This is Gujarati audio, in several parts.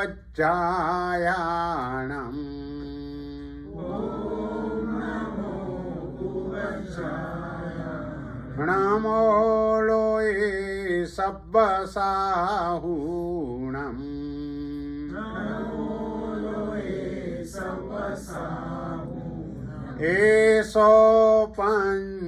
भुवज्जायाणम् नमो लोये सब्बसाहूणम् एषो पञ्चणमुक्कारो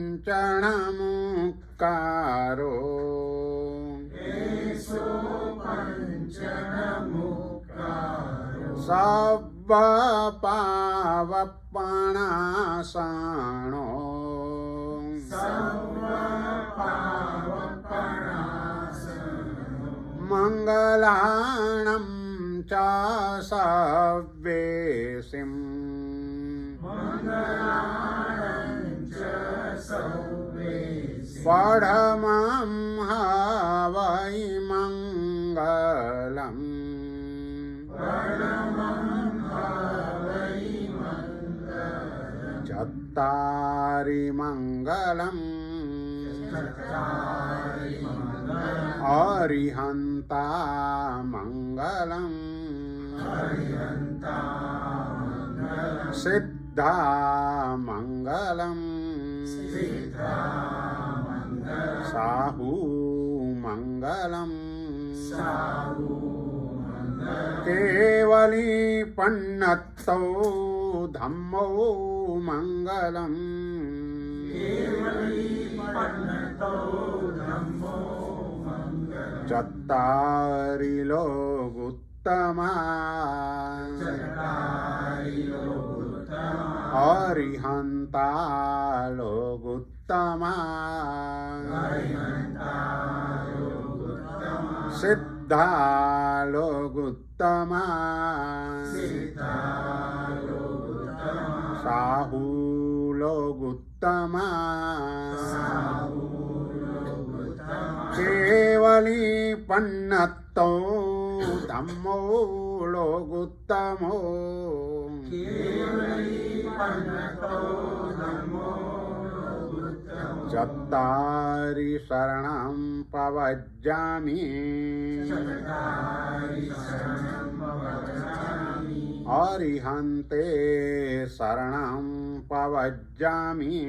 सब्बपावपणासनो मङ्गलानं च सव्येसिम् पढमं हवै मङ्गलम् चत्तारि मङ्गलम् अरिहन्ता मङ्गलम् सिद्धा मङ्गलम् साहू मङ्गलम् केवली पन्नत्तौ धम्मो मङ्गलम् चत्तारि लोगुत्तमा अरिहन्ता लोगुत्तमा सिद्धा लोगुत्तमा साहू लोगुत्तमा केवली पन्नत्तो धम्मो लोगुत्तमो चत्तारि शरणं पवज्जामि अरिहन्ते शरणं पवज्जामि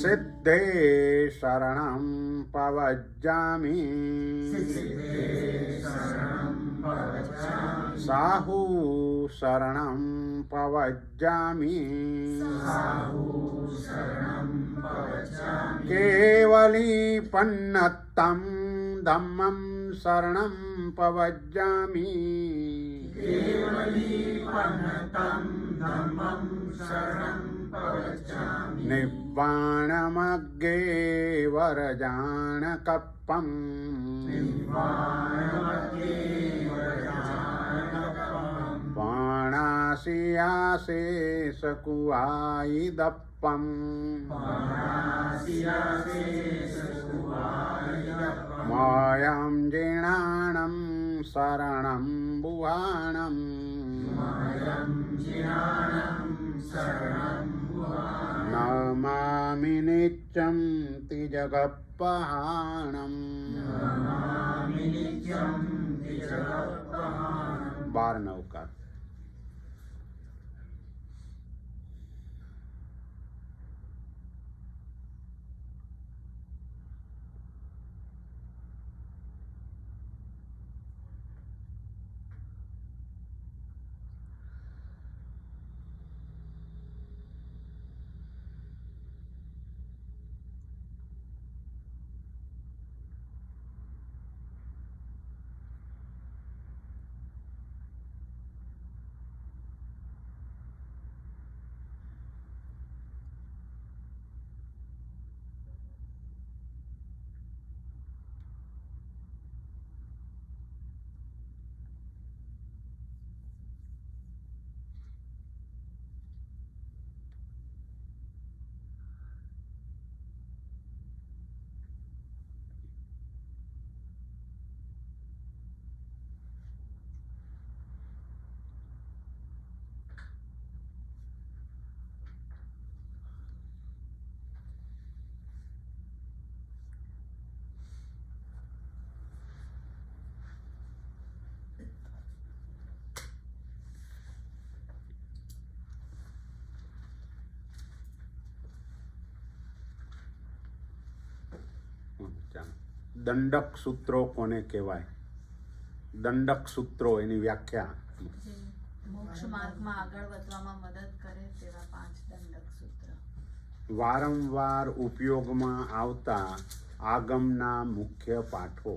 सिद्धे शरणं पवज्जामि साहू शरणं पवज्जामि केवली पन्नत्तं धम्मं शरणं पवज्जामि निव्वाणमग्गे वरजानकप्पम् पाणासियासे सकुवायिदप्पम् मायां जीर्णानं शरणं बुवाणम् नमामि नित्यं तिजगप्पहाणम् 12 नौका દંડક સૂત્રો કોને કહેવાય? દંડક સૂત્રો, એની વ્યાખ્યા. જે મોક્ષ માર્ગમાં આગળ વધવામાં મદદ કરે તેવા 5 દંડક સૂત્ર. વારંવાર ઉપયોગમાં આવતા આગમના મુખ્ય પાઠો,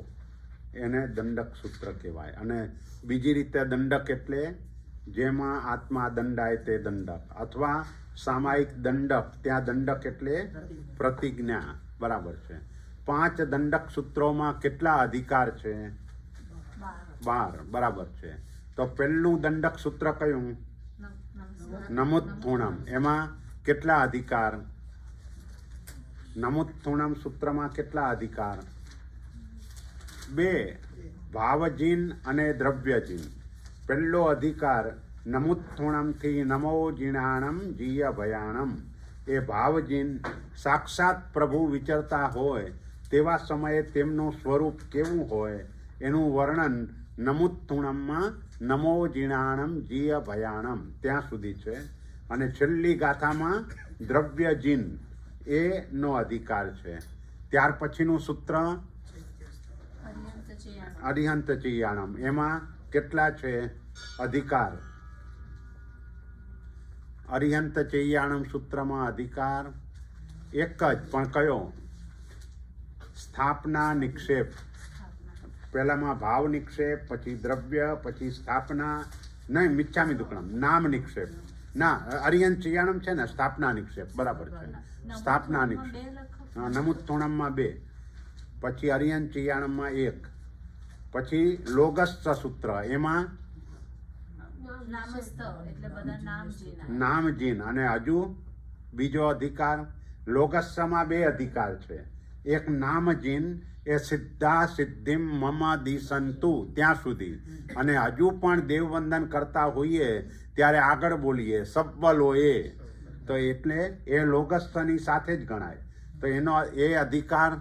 એને દંડક સૂત્ર કહેવાય. અને બીજી રીતે દંડક એટલે જેમાં આત્મા દંડાય તે દંડક, અથવા સામાયિક દંડક. ત્યાં દંડક એટલે પ્રતિજ્ઞા. બરાબર છે. 5 દંડક સૂત્રોમાં કેટલા અધિકાર છે? 12. બરાબર છે. તો પહેલું દંડક સૂત્ર કયું? નમુત્થુણમ. એમાં કેટલા અધિકાર? નમુત્થુણમ સૂત્રમાં કેટલા અધિકાર? 2. ભાવજીન અને દ્રવ્યજીન. પહેલો અધિકાર નમુત્થુણમથી નમો જીણાણમ જીય ભયાણમ. એ ભાવજીન સાક્ષાત પ્રભુ વિચરતા હોય તેવા સમયે તેમનું સ્વરૂપ કેવું હોય એનું વર્ણન નમુત્થુણમમાં નમો જીણાણમ જીય ભયાણમ ત્યાં સુધી છે. અને છેલ્લી ગાથામાં દ્રવ્યજીન એનો અધિકાર છે. ત્યાર પછીનું સૂત્ર અરિહંત ચિયાણમ. એમાં કેટલા છે અધિકાર? અરિહંત ચૈયાણમ સૂત્રમાં અધિકાર એક જ, પણ કયો? સ્થાપના નિક્ષેપ. પહેલામાં ભાવ નિક્ષેપ, પછી દ્રવ્ય, પછી સ્થાપના, નહીં મિચ્છામી દુક્કડમ, નામ નિક્ષેપ. ના, અરિહંત ચિયાણમ છે ને, સ્થાપના નિક્ષેપ. બરાબર છે. સ્થાપના નિક્ષેપ. નમુત્થુણમમાં 2, પછી અરિહંત ચિયાણમમાં 1, પછી લોગસ્થ સૂત્ર. એમાં નામજીન. અને હજુ બીજો અધિકાર લોગસ્સમાં 2 અધિકાર છે. એક નામજીન, એ સિદ્ધા સિદ્ધિમ મમ દિસંતુ ત્યાં સુધી. અને હજુ પણ દેવવંદન કરતા હોઈએ ત્યારે આગળ બોલીએ સબ્બલો એ, તો એટલે એ લોગસ્થની સાથે જ ગણાય. તો એનો એ અધિકાર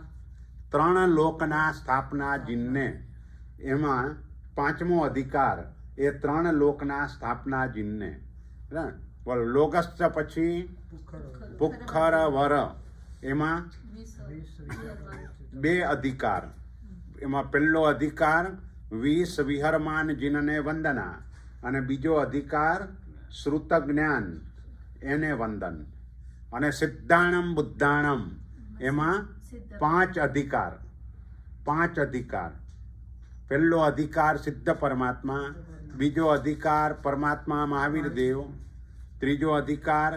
3 લોકના સ્થાપના જીનને. એમાં 5મો અધિકાર એ 3 લોકના સ્થાપના જીનને. બોલો લોગસ્થ પછી પુખ્ખર વર. એમાં 2 અધિકાર. એમાં પહેલો અધિકાર 20 વિહરમાન જીનને વંદના, અને બીજો અધિકાર શ્રુત જ્ઞાન એને વંદન. અને સિદ્ધાણમ બુદ્ધાણમ એમાં 5 અધિકાર. 5 અધિકાર. પહેલો અધિકાર સિદ્ધ પરમાત્મા, બીજો અધિકાર પરમાત્મા મહાવીર દેવ, ત્રીજો અધિકાર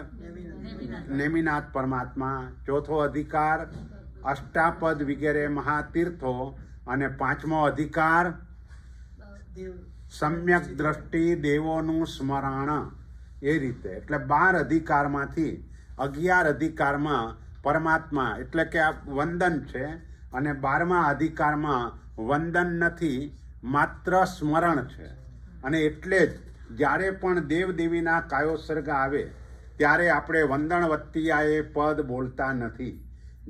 નેમિનાથ પરમાત્મા, ચોથો અધિકાર અષ્ટાપદ વગેરે મહાતીર્થો, અને 5મો અધિકાર સમ્યક દ્રષ્ટિ દેવોનું સ્મરણ. એ રીતે એટલે 12 અધિકારમાંથી 11 અધિકારમાં પરમાત્મા એટલે કે આ વંદન છે, અને 12મા અધિકારમાં વંદન નથી, માત્ર સ્મરણ છે. અને એટલે જ જ્યારે પણ દેવદેવીના કાયોસર્ગ આવે ત્યારે આપણે વંદનવત્તિયાએ પદ બોલતા નથી.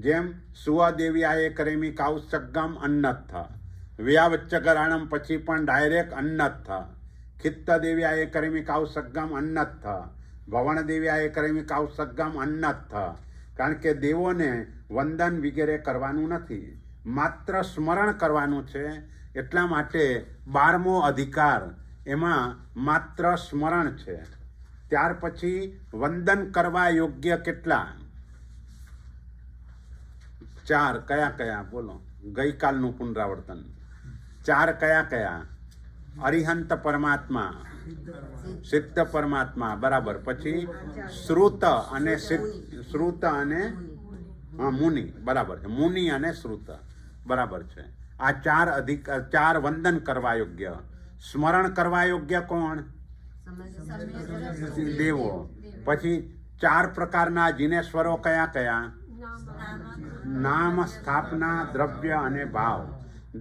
જેમ સુવાદેવિયાએ કરેમી કાઉસગ્ગમ અન્નત્થ, વ્યાવચ્ચકરાણમ પછી પણ ડાયરેક્ટ અન્નત્થ, ખિત્તદેવ્યાએ કરેમી કાઉસગ્ગમ અન્નત્થ, ભવણદેવ્યાએ કરેમી કાઉસગ્ગમ અન્નત્થ. કારણ કે દેવોને વંદન વગેરે કરવાનું નથી, માત્ર સ્મરણ કરવાનું છે. એટલા માટે 12મો અધિકાર એમાં માત્ર સ્મરણ છે. ત્યાર પછી વંદન કરવા યોગ્ય કેટલા? 4. કયા કયા? બોલો. ગઈકાલનું પુનરાવર્તન. 4 કયા કયા? અરિહંત પરમાત્મા, સિદ્ધ પરમાત્મા. બરાબર. પછી શ્રુત અને શ્રુત અને મુનિ. બરાબર છે. મુનિ અને શ્રુત. બરાબર છે. આ 4 વંદન કરવા યોગ્ય. સ્મરણ કરવા યોગ્ય કોણ? દેવો. પછી 4 પ્રકારના જીનેશ્વરો કયા કયા? નામ, સ્થાપના, દ્રવ્ય અને ભાવ.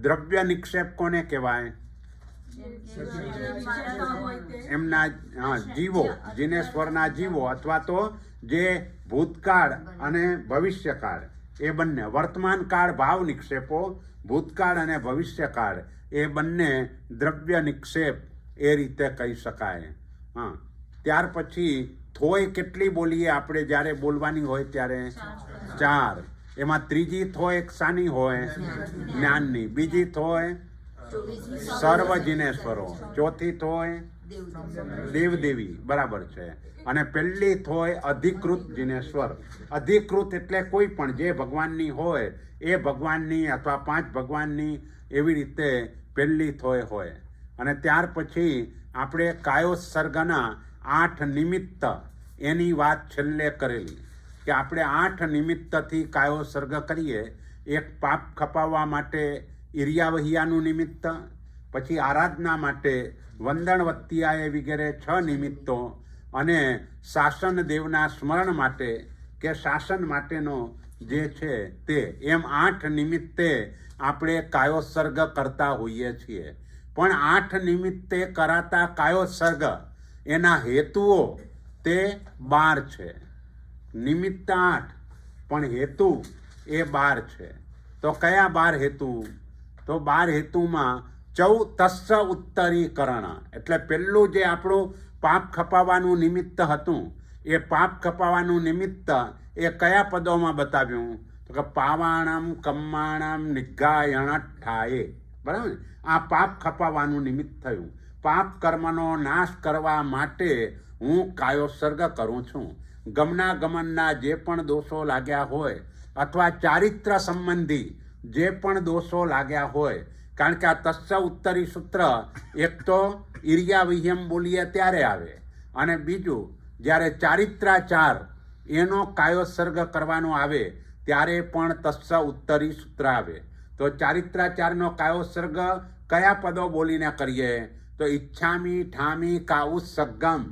દ્રવ્ય નિક્ષેપ કોને કહેવાય? એમના જીવો, જીનેશ્વરના જીવો, અથવા તો જે ભૂતકાળ અને ભવિષ્યકાળ એ બંને. વર્તમાન કાળ ભાવ નિક્ષેપો, ભૂતકાળ અને ભવિષ્યકાળ એ બંને દ્રવ્ય નિક્ષેપ એ રીતે કહી શકાય. ત્યાર પછી થોય કેટલી બોલીએ આપણે જ્યારે બોલવાની હોય ત્યારે? 4. એમાં ત્રીજી થોય એક શાની હોય? જ્ઞાનની. બીજી થોય સર્વ જીનેશ્વરો. ચોથી થોય દેવદેવી. બરાબર છે. અને પહેલી થોય અધિકૃત જીનેશ્વર. અધિકૃત એટલે કોઈ પણ જે ભગવાનની હોય એ ભગવાનની અથવા 5 ભગવાનની, એવી રીતે પહેલી થોય હોય. અને ત્યાર પછી આપણે કાયોત્સર્ગના 8 નિમિત્ત એની વાત છેલ્લે કરેલી કે આપણે 8 નિમિત્તથી કાયોત્સર્ગ કરીએ. એક પાપ ખપાવવા માટે ઈર્યાવહિયાનું નિમિત્ત, પછી આરાધના માટે વંદન વત્તિયાએ વગેરે 6 નિમિત્તો, અને શાસન દેવના સ્મરણ માટે કે શાસન માટેનો જે છે તે, એમ 8 નિમિત્તે આપણે કાયોત્સર્ગ કરતા હોઈએ છીએ. પણ 8 નિમિત્તે કરાતા કાયોત્સર્ગ એના હેતુઓ તે 12 છે. નિમિત્ત 8 પણ હેતુ એ 12 છે. તો કયા 12 હેતુ? તો 12 હેતુમાં તસ્સ ઉત્તરીકરણ, એટલે પહેલું જે આપણું પાપ ખપાવવાનું નિમિત્ત હતું, એ પાપ ખપાવવાનું નિમિત્ત એ કયા પદોમાં બતાવ્યું? તો કે પાવાણમ કમ્માણમ નિગ્ગાયણઠાએ. બરાબર ને? આ પાપ ખપાવવાનું નિમિત્ત થયું. પાપ કર્મનો નાશ કરવા માટે હું કાયોત્સર્ગ કરું છું. ગમના ગમનના જે પણ દોષો લાગ્યા હોય અથવા ચારિત્ર સંબંધી જે પણ દોષો લાગ્યા હોય, કારણ કે આ તસ્સ ઉત્તરી સૂત્ર એક તો ઈર્યાવિહ્યમ બોલીએ ત્યારે આવે, અને બીજું જ્યારે ચારિત્રાચાર એનો કાયોત્સર્ગ કરવાનો આવે ત્યારે પણ તસ્સ ઉત્તરી સૂત્ર આવે. તો ચારિત્રાચારનો કાયોત્સર્ગ કયા પદો બોલીને કરીએ? તો ઈચ્છામી ઠામી કાઉત્સર્ગમ,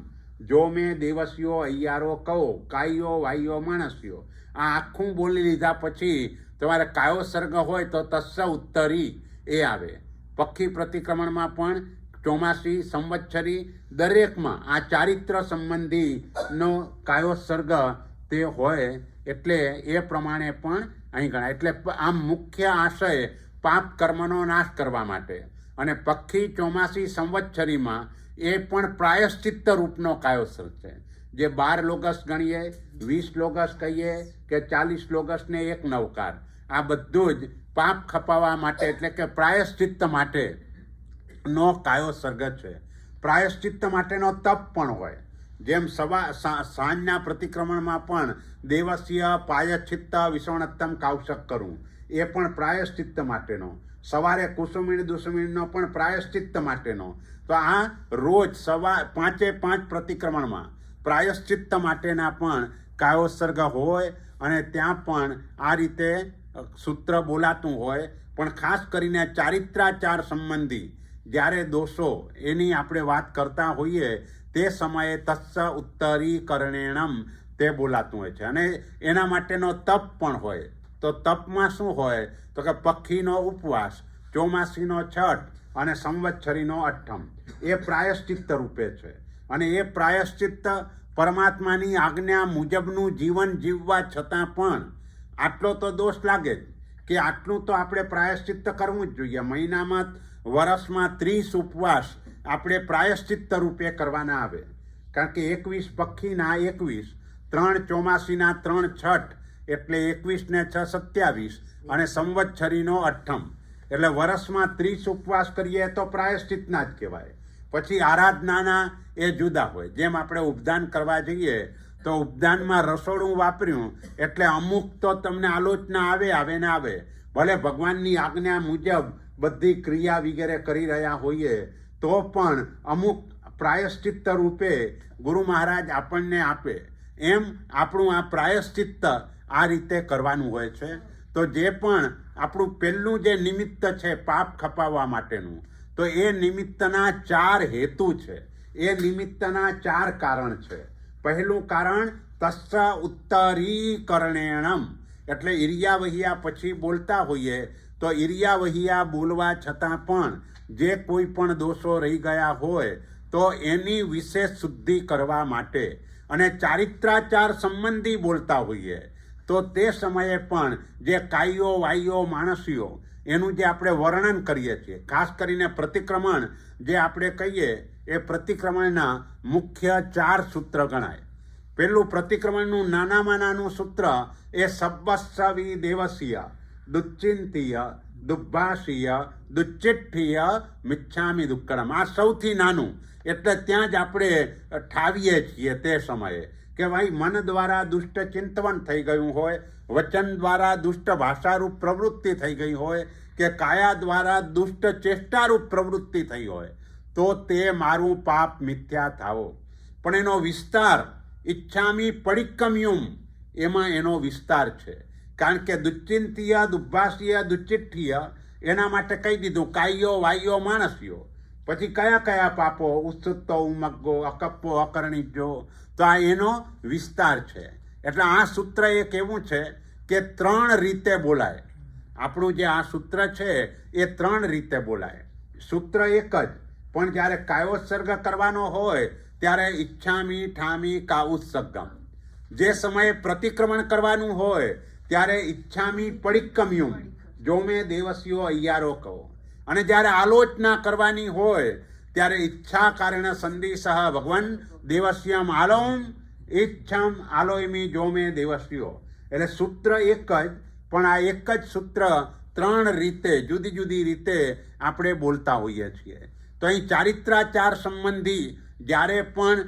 જો મેં દેવસ્યો અయ్యాરો કહો, કાયો વાયો માણસ્યો. આ આખું બોલી લીધા પછી તમારે કાયોત્સર્ગ હોય તો તસ્સ ઉત્તરી એ આવે. પક્ષી પ્રતિક્રમણમાં પણ ચોમાસી, સંવત્સરી દરેકમાં આ ચારિત્ર સંબંધીનો કાયોત્સર્ગ તે હોય, એટલે એ પ્રમાણે પણ અહીં ગણાય. એટલે આમ મુખ્ય આશય પાપ કર્મનો નાશ કરવા માટે. અને પક્ષી, ચોમાસી, સંવત્સરીમાં એ પણ પ્રાયશ્ચિત્ત રૂપનો કાયોત્સર્ગ છે. જે 12 લોગસ ગણીએ, 20 લોગસ કહીએ કે 40 લોગસ ને 1 નવકાર, આ બધું જ પાપ ખપાવવા માટે એટલે કે પ્રાયશ્ચિત્ત માટેનો કાયોત્સર્ગ છે. પ્રાયશ્ચિત્ત માટેનો તપ પણ હોય. જેમ સાંજના પ્રતિક્રમણમાં પણ દેવસ્ય પાયશ્ચિત્ત વિષવણત્તમ કાવશક કરું, એ પણ પ્રાયશ્ચિત્ત માટેનો. સવારે કુસુમીણ દુસુમીણનો પણ પ્રાયશ્ચિત્ત માટેનો. તો આ રોજ 5 પ્રતિક્રમણમાં પ્રાયશ્ચિત્ત માટેના પણ કાયોત્સર્ગ હોય, અને ત્યાં પણ આ રીતે સૂત્ર બોલાતું હોય. પણ ખાસ કરીને ચારિત્રાચાર સંબંધી જ્યારે દોષો એની આપણે વાત કરતા હોઈએ તે સમયે તસ્સ ઉત્તરીકરણેણમ તે બોલાતું હોય છે. અને એના માટેનો તપ પણ હોય. તો તપમાં શું હોય? તો કે પક્ષીનો ઉપવાસ, ચોમાસીનો છઠ અને સંવત્સરીનો અઠ્ઠમ એ પ્રાયશ્ચિત્ત રૂપે છે. અને એ પ્રાયશ્ચિત્ત પરમાત્માની આજ્ઞા મુજબનું જીવન જીવવા છતાં પણ આટલો તો દોષ લાગે જ કે આટલું તો આપણે પ્રાયશ્ચિત્ત કરવું જ જોઈએ. મહિનામાં, વર્ષમાં 30 ઉપવાસ આપણે પ્રાયશ્ચિત્ત રૂપે કરવાના આવે. કારણ કે 21 પક્ષીના 21, 3 ચોમાસીના 3 છઠ એટલે 21 ને 6 27, અને સંવત્સરીનો અઠ્ઠમ એટલે વર્ષમાં 30 ઉપવાસ કરીએ તો પ્રાયશ્ચિત્તના જ કહેવાય. પછી આરાધનાના એ જુદા હોય. જેમ આપણે ઉપદાન કરવા જઈએ તો ઉપદાનમાં રસોડું વાપર્યું એટલે અમુક તો તમને આલોચના આવે ને આવે. ભલે ભગવાનની આજ્ઞા મુજબ બધી ક્રિયા વગેરે કરી રહ્યા હોઈએ તો પણ અમુક પ્રાયશ્ચિત્ત રૂપે ગુરુ મહારાજ આપણને આપે. એમ આપણું આ પ્રાયશ્ચિત્ત આ રીતે કરવાનું હોય છે. તો જે પણ આપણું પહેલું જે નિમિત્ત છે પાપ ખપાવવા માટેનું, તો એ નિમિત્તના 4 હેતુ છે. એ નિમિત્તના 4 કારણ છે. પહેલું કારણ તસ્સ ઉત્તરીકરણેણમ, એટલે ઈર્યાવહિયા પછી બોલતા હોઈએ તો ઈર્યાવહિયા બોલવા છતાં પણ જે કોઈ પણ દોષો રહી ગયા હોય તો એની વિશેષ શુદ્ધિ કરવા માટે, અને ચારિત્રાચાર સંબંધી બોલતા હોઈએ તો તે સમયે પણ જે કાયો વાયો માણસીઓ એનું જે આપણે વર્ણન કરીએ છીએ, ખાસ કરીને પ્રતિક્રમણ જે આપણે કહીએ એ પ્રતિક્રમણના મુખ્ય 4 સૂત્ર ગણાય પેલું પ્રતિક્રમણનું નાનામાં નાનું સૂત્ર એ સબ્બસ્સવી દેવસ્ય દુચ્ચિંતીય દુર્ભાષીય દુચ્ચિઠ્ઠીય મિચ્છામી દુક્કડમ. આ સૌથી નાનું, એટલે ત્યાં જ આપણે ઠાવીએ છીએ તે સમયે કે ભાઈ મન દ્વારા દુષ્ટ ચિંતવન થઈ ગયું હોય, વચન દ્વારા દુષ્ટ ભાષારૂપ પ્રવૃત્તિ થઈ ગઈ હોય કે કાયા દ્વારા દુષ્ટ ચેષ્ટારૂપ પ્રવૃત્તિ થઈ હોય તો તે મારું પાપ મિથ્યા થાવો. પણ એનો વિસ્તાર ઈચ્છામી પડિક્કમ્યુમ, એમાં એનો વિસ્તાર છે. કારણ કે દુચ્ચિંતીય દુર્ભાષીય દુચ્ચિઠ્ઠીય એના માટે કહી દીધું કાયો વાયો માણસ્યો. પછી કયા કયા પાપો? ઉત્સુત્તો ઉમગ્ગો અકપ્પો અકર્ણિજો. તો આ એનો વિસ્તાર છે. એટલે આ સૂત્ર એક એવું છે કે 3 રીતે બોલાય. આપણું જે આ સૂત્ર છે એ 3 રીતે બોલાય. સૂત્ર એક જ, પણ જ્યારે કાયોત્સર્ગ કરવાનો હોય ત્યારે ઈચ્છામી ઠામી કાઉત્સર્ગમ. જે સમયે પ્રતિક્રમણ કરવાનું હોય ત્યારે ઈચ્છામી પડિક્કમ્યુમ જો મેં દેવસ્યો અય્યારો કહો. અને જ્યારે આલોચના કરવાની હોય ત્યારે ઈચ્છા કારણે સંધિસહ ભગવાન દેવસ્યમ આલોમ ઈચ્છામ આલોયમી જો મેં દેવસ્યો. એટલે સૂત્ર એક જ, પણ આ એક જ સૂત્ર 3 રીતે જુદી જુદી રીતે આપણે બોલતા હોઈએ છીએ. તો અહીં ચારિત્રાચાર સંબંધી જ્યારે પણ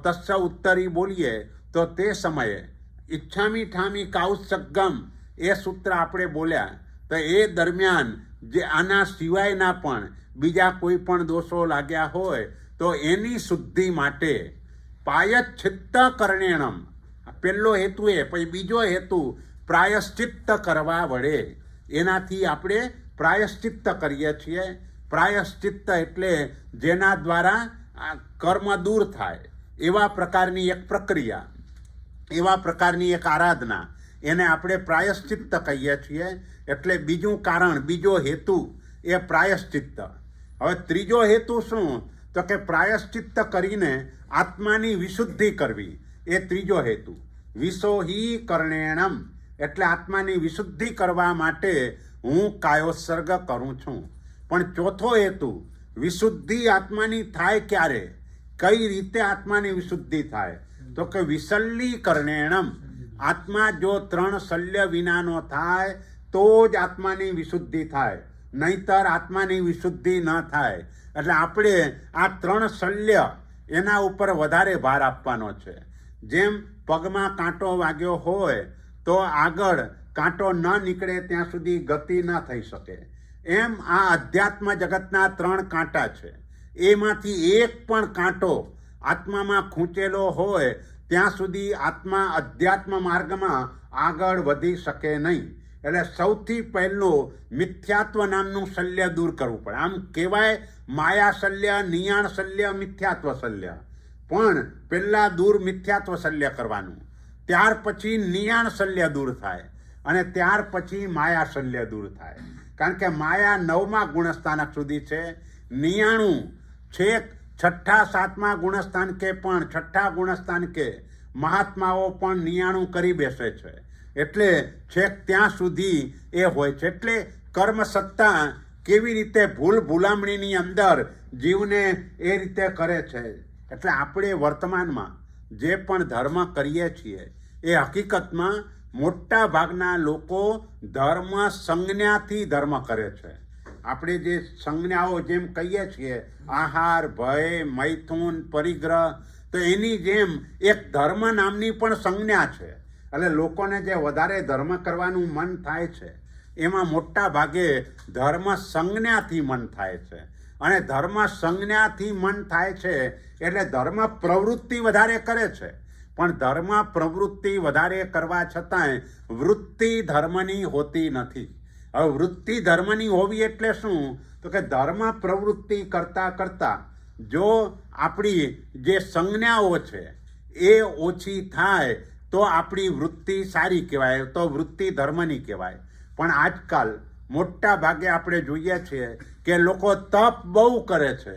તસ્ય ઉત્તરી બોલીએ તો તે સમયે ઈચ્છામી ઠામી કાઉત્સર્ગમ એ સૂત્ર આપણે બોલ્યા તો એ દરમિયાન જે આના સિવાયના પણ બીજા કોઈ પણ દોષો લાગ્યા હોય તો એની શુદ્ધિ માટે પાયચ્છિત્ત કરણેણમ, પહેલો હેતુ એ, પછી બીજો હેતુ પ્રાયશ્ચિત્ત કરવા વડે. એનાથી આપણે પ્રાયશ્ચિત્ત કરીએ છીએ. પ્રાયશ્ચિત્ત એટલે જેના દ્વારા કર્મ દૂર થાય એવા પ્રકારની એક પ્રક્રિયા, એવા પ્રકારની એક આરાધના, એને આપણે પ્રાયશ્ચિત્ત કહીએ છીએ. એટલે બીજું કારણ, બીજો હેતુ એ પ્રાયશ્ચિત્ત. હવે ત્રીજો હેતુ શું? તો કે પ્રાયશ્ચિત્ત કરીને આત્માની વિશુદ્ધિ કરવી, એ ત્રીજો હેતુ. વિશોહી કરણેણમ એટલે આત્માની વિશુદ્ધિ કરવા માટે હું કાયોત્સર્ગ કરું છું. પણ ચોથો હેતુ, વિશુદ્ધિ આત્માની થાય ક્યારે, કઈ રીતે આત્માની વિશુદ્ધિ થાય? તો કે વિશલ્લીકરણેણમ. આત્મા જો 3 શલ્ય વિનાનો થાય તો જ આત્માની વિશુદ્ધિ થાય, નહીતર આત્માની વિશુદ્ધિ ન થાય. એટલે આપણે આ 3 શલ્ય એના ઉપર વધારે ભાર આપવાનો છે. જેમ પગમાં કાંટો વાગ્યો હોય તો આગળ કાંટો ન નીકળે ત્યાં સુધી ગતિ ન થઈ શકે, એમ આ અધ્યાત્મ જગતના 3 કાંટા છે. એમાંથી એક પણ કાંટો આત્મામાં ખૂંચેલો હોય ત્યાં સુધી આત્મા અધ્યાત્મ માર્ગમાં આગળ વધી શકે નહીં. એટલે સૌથી પહેલું મિથ્યાત્વ નામનું શલ્ય દૂર કરવું પડે. આમ કહેવાય માયા શલ્ય, નિયાણ શલ્ય, મિથ્યાત્વ શલ્ય, પણ પહેલાં દૂર મિથ્યાત્વ શલ્ય કરવાનું, ત્યાર પછી નિયાણ શલ્ય દૂર થાય અને ત્યાર પછી માયા શલ્ય દૂર થાય. કારણ કે માયા 9મા ગુણસ્થાનક સુધી છે, નિયાણું છેક 6ઠા 7મા ગુણસ્થાન કે પણ 6ઠા ગુણસ્થાન કે મહાત્માઓ પણ નિયાણું કરી બેસે છે. એટલે છેક ત્યાં સુધી એ હોય છે. એટલે કર્મ સત્તા કેવી રીતે ભૂલ ભૂલામણીની અંદર જીવને એ રીતે કરે છે. એટલે આપણે વર્તમાનમાં જે પણ ધર્મ કરીએ છીએ એ હકીકતમાં મોટા ભાગના લોકો ધર્મ સંજ્ઞાથી ધર્મ કરે છે. આપણે જે સંજ્ઞાઓ જેમ કહીએ છીએ આહાર, ભય, મૈથુન, પરિગ્રહ, તો એની જેમ એક ધર્મ નામની પણ સંજ્ઞા છે. એટલે લોકોને જે વધારે ધર્મ કરવાનું મન થાય છે એમાં મોટા ભાગે ધર્મ સંજ્ઞાથી મન થાય છે. અને ધર્મ સંજ્ઞાથી મન થાય છે એટલે ધર્મ પ્રવૃત્તિ વધારે કરે છે. પણ ધર્મ પ્રવૃત્તિ વધારે કરવા છતાંય વૃત્તિ ધર્મની હોતી નથી. હવે વૃત્તિ ધર્મની હોવી એટલે શું? તો કે ધર્મ પ્રવૃત્તિ કરતાં કરતાં જો આપણી જે સંજ્ઞાઓ છે એ ઓછી થાય તો આપણી વૃત્તિ સારી કહેવાય, તો વૃત્તિ ધર્મની કહેવાય. પણ આજકાલ મોટા ભાગે આપણે જોઈએ છીએ કે લોકો તપ બહુ કરે છે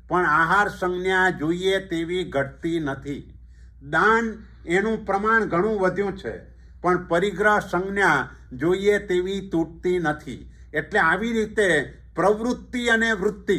પણ આહાર સંજ્ઞા જોઈએ તેવી ઘટતી નથી. દાન એનું પ્રમાણ ઘણું વધ્યું છે પણ પરિગ્રહ સંજ્ઞા જોઈએ તેવી તૂટતી નથી. એટલે આવી રીતે પ્રવૃત્તિ અને વૃત્તિ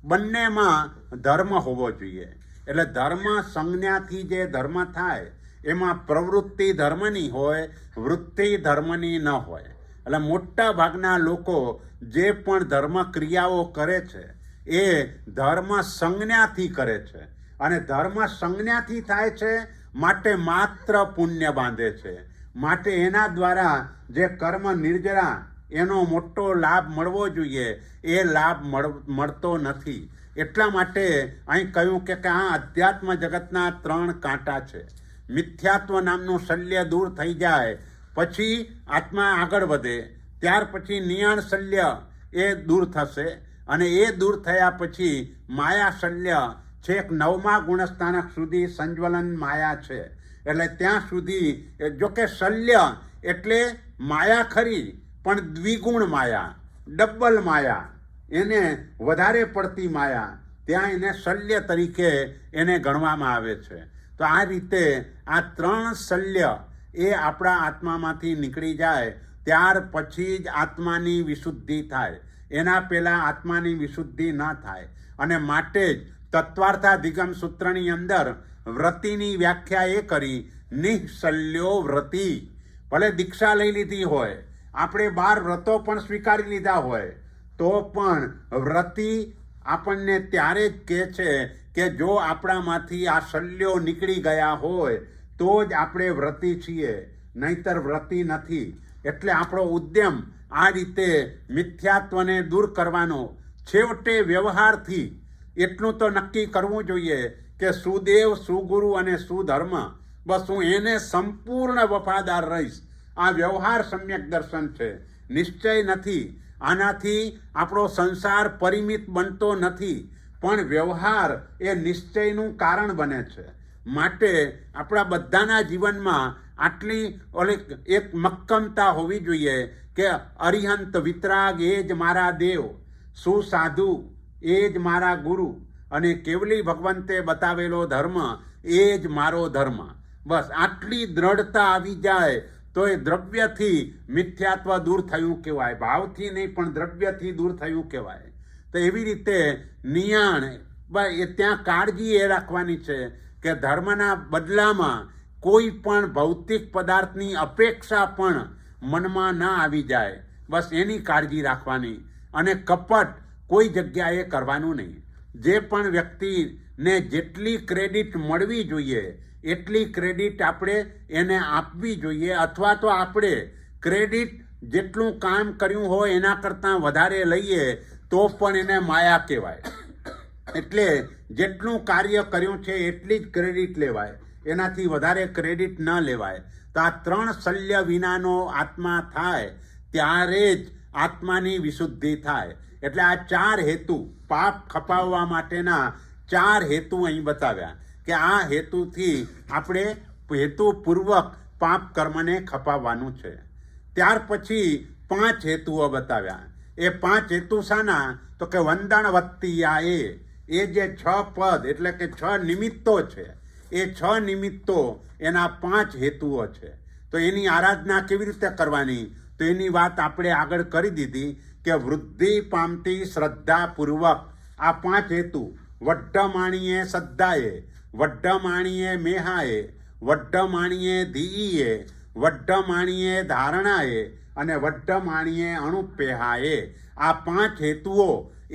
બંનેમાં ધર્મ હોવો જોઈએ. એટલે ધર્મ સંજ્ઞાથી જે ધર્મ થાય એમાં પ્રવૃત્તિ ધર્મની હોય, વૃત્તિ ધર્મની ન હોય. એટલે મોટા ભાગના લોકો જે પણ ધર્મ ક્રિયાઓ કરે છે એ ધર્મ સંજ્ઞાથી કરે છે, અને ધર્મ સંજ્ઞાથી થાય છે માટે માત્ર પુણ્ય બાંધે છે. માટે એના દ્વારા જે કર્મ નિર્જરા એનો મોટો લાભ મળવો જોઈએ એ લાભ મળતો નથી. એટલા માટે અહીં કહ્યું કે આ અધ્યાત્મ જગતના 3 કાંટા છે. મિથ્યાત્વ નામનું શલ્ય દૂર થઈ જાય પછી આત્મા આગળ વધે, ત્યાર પછી નિયણ શલ્ય એ દૂર થશે, અને એ દૂર થયા પછી માયા શલ્ય છેક 9મા ગુણસ્થાનક સુધી સંજ્વલન માયા છે. એટલે ત્યાં સુધી જોકે શલ્ય એટલે માયા ખરી પણ દ્વિગુણ માયા, ડબલ માયા, એને વધારે પડતી માયા, ત્યાં એને શલ્ય તરીકે એને ગણવામાં આવે છે. તો આ રીતે આ 3 શલ્ય એ આપણા આત્મામાંથી નીકળી જાય ત્યાર પછી જ આત્માની વિશુદ્ધિ થાય. એના પહેલાં આત્માની વિશુદ્ધિ ન થાય. અને માટે જ તત્વાર્થાધિગમ સૂત્રની અંદર વ્રતિની વ્યાખ્યા એ કરી, નિઃશલ્યો વ્રતિ. ભલે દીક્ષા લઈ લીધી હોય, આપણે 12 વ્રતો પણ સ્વીકારી લીધા હોય, તો પણ વ્રતિ આપણને ત્યારે જ કહે છે કે જો આપણામાંથી આ શલ્યો નીકળી ગયા હોય તો જ આપણે વ્રતિ છીએ, નહીતર વ્રતિ નથી. એટલે આપણો ઉદ્યમ આ રીતે મિથ્યાત્વને દૂર કરવાનો. છેવટે વ્યવહારથી એટલું તો નક્કી કરવું જોઈએ કે સુદેવ, સુગુરુ અને સુધર્મ, બસ હું એને સંપૂર્ણ વફાદાર રહીશ. આ વ્યવહાર સમ્યક દર્શન છે, નિશ્ચય નથી. આનાથી આપણો સંસાર પરિમિત બનતો નથી, પણ વ્યવહાર એ નિશ્ચયનું કારણ બને છે. માટે આપણા બધાના જીવનમાં આટલી એક મક્કમતા હોવી જોઈએ કે અરિહંત વિતરાગ એ જ મારા દેવ, સુસાધુ એ જ મારા ગુરુ, અને કેવલી ભગવંતે બતાવેલો ધર્મ એ જ મારો ધર્મ. બસ આટલી દ્રઢતા આવી જાય તો એ દ્રવ્યથી મિથ્યાત્વ દૂર થયું કહેવાય, ભાવથી નહીં પણ દ્રવ્યથી દૂર થયું કહેવાય. તો એવી રીતે નિયાણ એ ત્યાં કાળજી એ રાખવાની છે કે ધર્મના બદલામાં કોઈ પણ ભૌતિક પદાર્થની અપેક્ષા પણ મનમાં ન આવી જાય. બસ એની કાળજી રાખવાની. અને કપટ કોઈ જગ્યાએ કરવાનું નહીં. જે પણ વ્યક્તિને જેટલી ક્રેડિટ મળવી જોઈએ એટલી ક્રેડિટ આપણે એને આપવી જોઈએ, અથવા તો આપણે ક્રેડિટ જેટલું કામ કર્યું હોય એના કરતાં વધારે લઈએ તો પણ એને માયા કહેવાય. એટલે જેટલું કાર્ય કર્યું છે એટલી જ ક્રેડિટ લેવાય, એનાથી વધારે ક્રેડિટ ન લેવાય. તો આ 3 શલ્ય વિનાનો આત્મા થાય ત્યારે જ આત્માની વિશુદ્ધિ થાય. એટલે આ 4 હેતુ, પાપ ખપાવવા માટેના 4 હેતુ અહીં બતાવ્યા કે આ હેતુથી આપણે હેતુપૂર્વક પાપ કર્મને ખપાવવાનું છે. ત્યાર પછી 5 હેતુઓ બતાવ્યા. એ 5 હેતુ શાના? તો કે વંદન વત્તિયા એ જે 6 પદ એટલે કે 6 નિમિત્તો છે, એ 6 નિમિત્તો એના 5 હેતુઓ છે. તો એની આરાધના કેવી રીતે કરવાની? તો એની વાત આપણે આગળ કરી દીધી કે વૃદ્ધિ પામતી શ્રદ્ધાપૂર્વક આ 5 હેતુ, વડ્ઢમાણીએ શ્રદ્ધાએ, વડ્ઢમાણીએ મેહાએ, વડ્ઢમાણીએ ધીઈએ, વડ્ઢમાણીએ ધારણાએ અને વડ્ઢમાણીએ અણુપેહાએ. આ 5 હેતુઓ